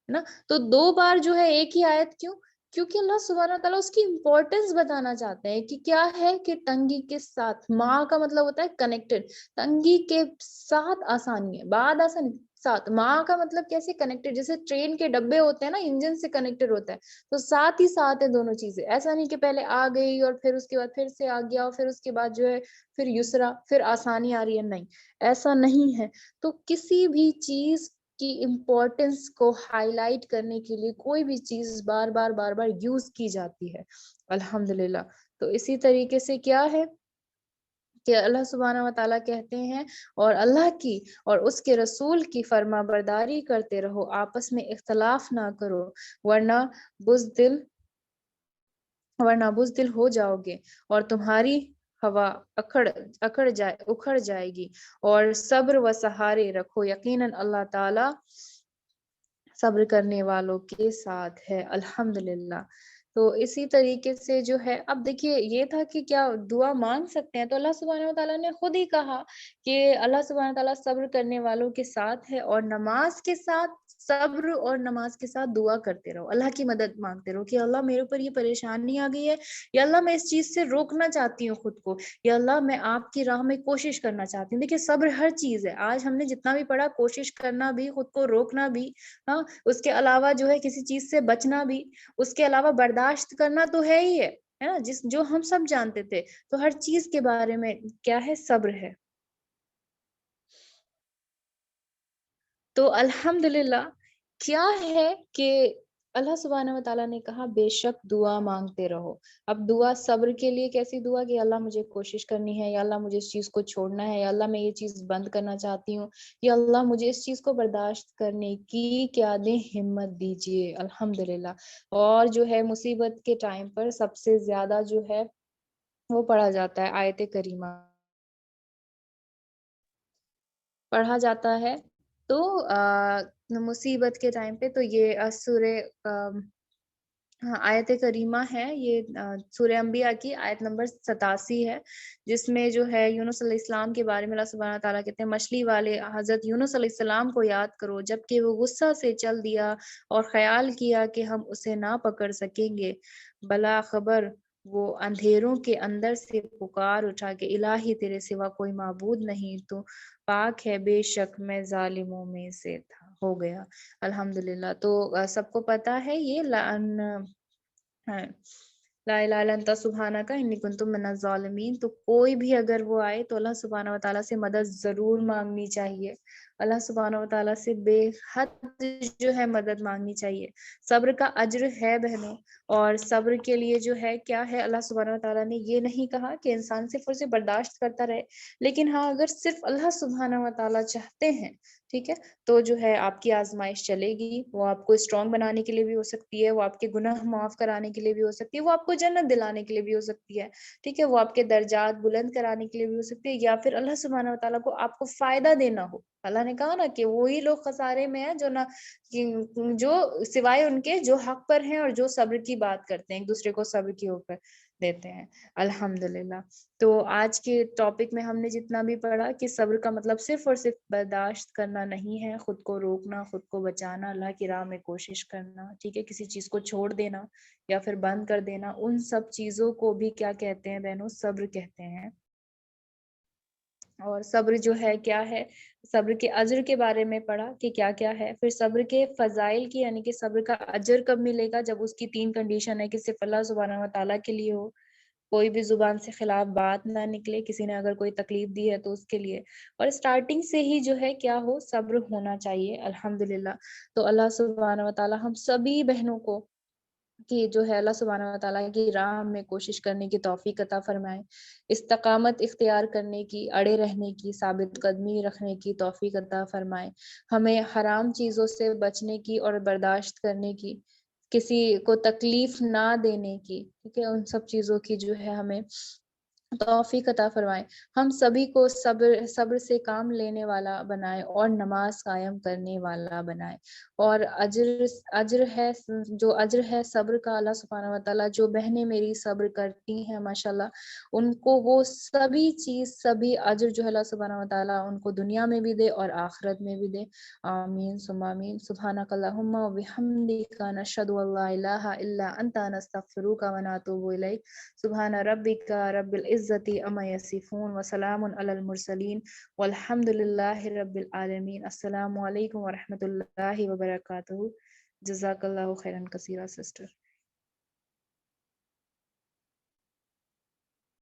نا۔ تو 2 بار جو ہے ایک ہی آیت کیوں؟ کیونکہ اللہ سبحانہ تعالیٰ اس کی امپورٹنس بتانا چاہتے ہیں کہ کیا ہے، کہ تنگی کے ساتھ، ماں کا مطلب ہوتا ہے کنیکٹڈ، تنگی کے ساتھ آسانی ہے، بعد آسانی ساتھ، ماں کا مطلب کیسے کنیکٹڈ، جیسے ٹرین کے ڈبے ہوتے ہیں نا، انجن سے کنیکٹڈ ہوتا ہے، تو ساتھ ہی ساتھ ہے دونوں چیزیں، ایسا نہیں کہ پہلے آ گئی اور پھر اس کے بعد پھر سے آ گیا اور پھر اس کے بعد جو ہے پھر یسرا، پھر آسانی آ رہی ہے، نہیں، ایسا نہیں ہے۔ تو کسی بھی چیز کی امپورٹنس کو ہائی لائٹ کرنے کے لیے کوئی بھی چیز بار بار یوز کی جاتی ہے، الحمدللہ۔ تو اسی طریقے سے کیا ہے کہ اللہ سبحانہ و تعالیٰ کہتے ہیں اور اللہ کی اور اس کے رسول کی فرما برداری کرتے رہو، آپس میں اختلاف نہ کرو ورنہ بزدل ہو جاؤ گے اور تمہاری ہوا اکھڑ جائے گی، اور صبر و سہارے رکھو، یقیناً اللہ تعالیٰ صبر کرنے والوں کے ساتھ ہے، الحمدللہ۔ تو اسی طریقے سے جو ہے، اب دیکھیے یہ تھا کہ کیا دعا مانگ سکتے ہیں، تو اللہ سبحانہ و تعالیٰ نے خود ہی کہا کہ اللہ سبحانہ و تعالیٰ صبر کرنے والوں کے ساتھ ہے، اور نماز کے ساتھ صبر اور نماز کے ساتھ دعا کرتے رہو، اللہ کی مدد مانگتے رہو کہ اللہ میرے اوپر یہ پریشانی آ گئی ہے، یا اللہ میں اس چیز سے روکنا چاہتی ہوں خود کو، یا اللہ میں آپ کی راہ میں کوشش کرنا چاہتی ہوں۔ دیکھیے صبر ہر چیز ہے، آج ہم نے جتنا بھی پڑھا، کوشش کرنا بھی، خود کو روکنا بھی، ہاں، اس کے علاوہ جو ہے کسی چیز سے بچنا بھی، اس کے علاوہ برداشت کرنا تو ہے ہی ہے نا، جو ہم سب جانتے تھے، تو ہر چیز کے بارے میں کیا ہے؟ صبر ہے۔ تو الحمدللہ کیا ہے کہ اللہ سبحانہ و تعالیٰ نے کہا بے شک دعا مانگتے رہو۔ اب دعا صبر کے لیے کیسی دعا؟ کہ اللہ مجھے کوشش کرنی ہے، یا اللہ مجھے اس چیز کو چھوڑنا ہے، یا اللہ میں یہ چیز بند کرنا چاہتی ہوں، یا اللہ مجھے اس چیز کو برداشت کرنے کی کیا دیں ہمت دیجیے، الحمدللہ۔ اور جو ہے مصیبت کے ٹائم پر سب سے زیادہ جو ہے وہ پڑھا جاتا ہے آیت کریمہ پڑھا جاتا ہے، تو مصیبت کے ٹائم پہ تو یہ سورہ آیت کریمہ ہے، یہ سورہ انبیاء کی آیت نمبر 87 ہے، جس میں جو ہے یونس علیہ السلام کے بارے میں اللہ سبحانہ تعالیٰ کہتے ہیں مچھلی والے حضرت یونس علیہ السلام کو یاد کرو جبکہ وہ غصہ سے چل دیا اور خیال کیا کہ ہم اسے نہ پکڑ سکیں گے، بلا خبر وہ اندھیروں کے اندر سے پکار اٹھا کہ الہی تیرے سوا کوئی معبود نہیں، تو پاک ہے، بے شک میں ظالموں میں سے ہو گیا، الحمدللہ۔ تو سب کو پتا ہے یہ لا الہ الا انت سبحانک انی کنت من الظالمین، تو کوئی بھی اگر وہ آئے تو اللہ سبحانہ و تعالیٰ سے مدد ضرور مانگنی چاہیے، اللہ سبحانہ و تعالیٰ سے بے حد جو ہے مدد مانگنی چاہیے. صبر کا اجر ہے بہنوں، اور صبر کے لیے جو ہے کیا ہے، اللہ سبحانہ و تعالیٰ نے یہ نہیں کہا کہ انسان صرف اسے برداشت کرتا رہے، لیکن ہاں اگر صرف اللہ سبحانہ و تعالیٰ چاہتے ہیں، ٹھیک ہے، تو جو ہے آپ کی آزمائش چلے گی. وہ آپ کو اسٹرانگ بنانے کے لیے بھی ہو سکتی ہے، وہ آپ کے گناہ معاف کرانے کے لیے بھی ہو سکتی ہے، وہ آپ کو جنت دلانے کے لیے بھی ہو سکتی ہے، ٹھیک ہے، وہ آپ کے درجات بلند کرانے کے لیے بھی ہو سکتی ہے، یا پھر اللہ سبحانہ و تعالیٰ کو آپ کو فائدہ دینا ہو. اللہ نے کہا نا کہ وہی لوگ خسارے میں ہیں جو سوائے ان کے جو حق پر ہیں اور جو صبر کی بات کرتے ہیں، ایک دوسرے کو صبر کے اوپر دیتے ہیں. الحمدللہ. تو آج کے ٹاپک میں ہم نے جتنا بھی پڑھا کہ صبر کا مطلب صرف اور صرف برداشت کرنا نہیں ہے، خود کو روکنا، خود کو بچانا، اللہ کی راہ میں کوشش کرنا، ٹھیک ہے، کسی چیز کو چھوڑ دینا یا پھر بند کر دینا، ان سب چیزوں کو بھی کیا کہتے ہیں بہنوں؟ صبر کہتے ہیں. اور صبر جو ہے کیا ہے، صبر کے اجر کے بارے میں پڑھا کہ کیا کیا ہے. پھر صبر کے فضائل کی، یعنی کہ صبر کا اجر کب ملے گا؟ جب اس کی 3 کنڈیشن ہے کہ صرف اللہ سبحانہ و تعالیٰ کے لیے ہو، کوئی بھی زبان سے خلاف بات نہ نکلے، کسی نے اگر کوئی تکلیف دی ہے تو اس کے لیے، اور اسٹارٹنگ سے ہی جو ہے کیا ہو، صبر ہونا چاہیے. الحمدللہ. تو اللہ سبحانہ و تعالیٰ ہم سبھی بہنوں کو کہ جو ہے اللہ سبحانہ و تعالیٰ کی راہ میں کوشش کرنے کی توفیق عطا فرمائے، استقامت اختیار کرنے کی، اڑے رہنے کی، ثابت قدمی رکھنے کی توفیق عطا فرمائے، ہمیں حرام چیزوں سے بچنے کی اور برداشت کرنے کی، کسی کو تکلیف نہ دینے کی، ٹھیک ہے، ان سب چیزوں کی جو ہے ہمیں توفیق عطا فرمائے. ہم سبھی کو صبر سے کام لینے والا بنائے اور نماز قائم کرنے والا بنائے. اور اجر ہے، جو اجر ہے صبر کا، اللہ سبحانہ و تعالیٰ جو بہنیں میری صبر کرتی ہیں ماشاءاللہ، ان کو وہ سبھی چیز، سبھی اجر جو ہے اللہ سبحانہ و تعالیٰ ان کو دنیا میں بھی دے اور آخرت میں بھی دے. آمین ثم آمین. سبحانک اللہم و بحمدک، نشہد ان لا الہ الا انت، نستغفرک و نتوب الیک. سبحان ربک رب العزت عما یصفون وسلام علی المرسلین والحمد للہ رب العالمین. السلام علیکم ورحمۃ اللہ وبرکاتہ. جزاک اللہ خیرا کثیرا سسٹر.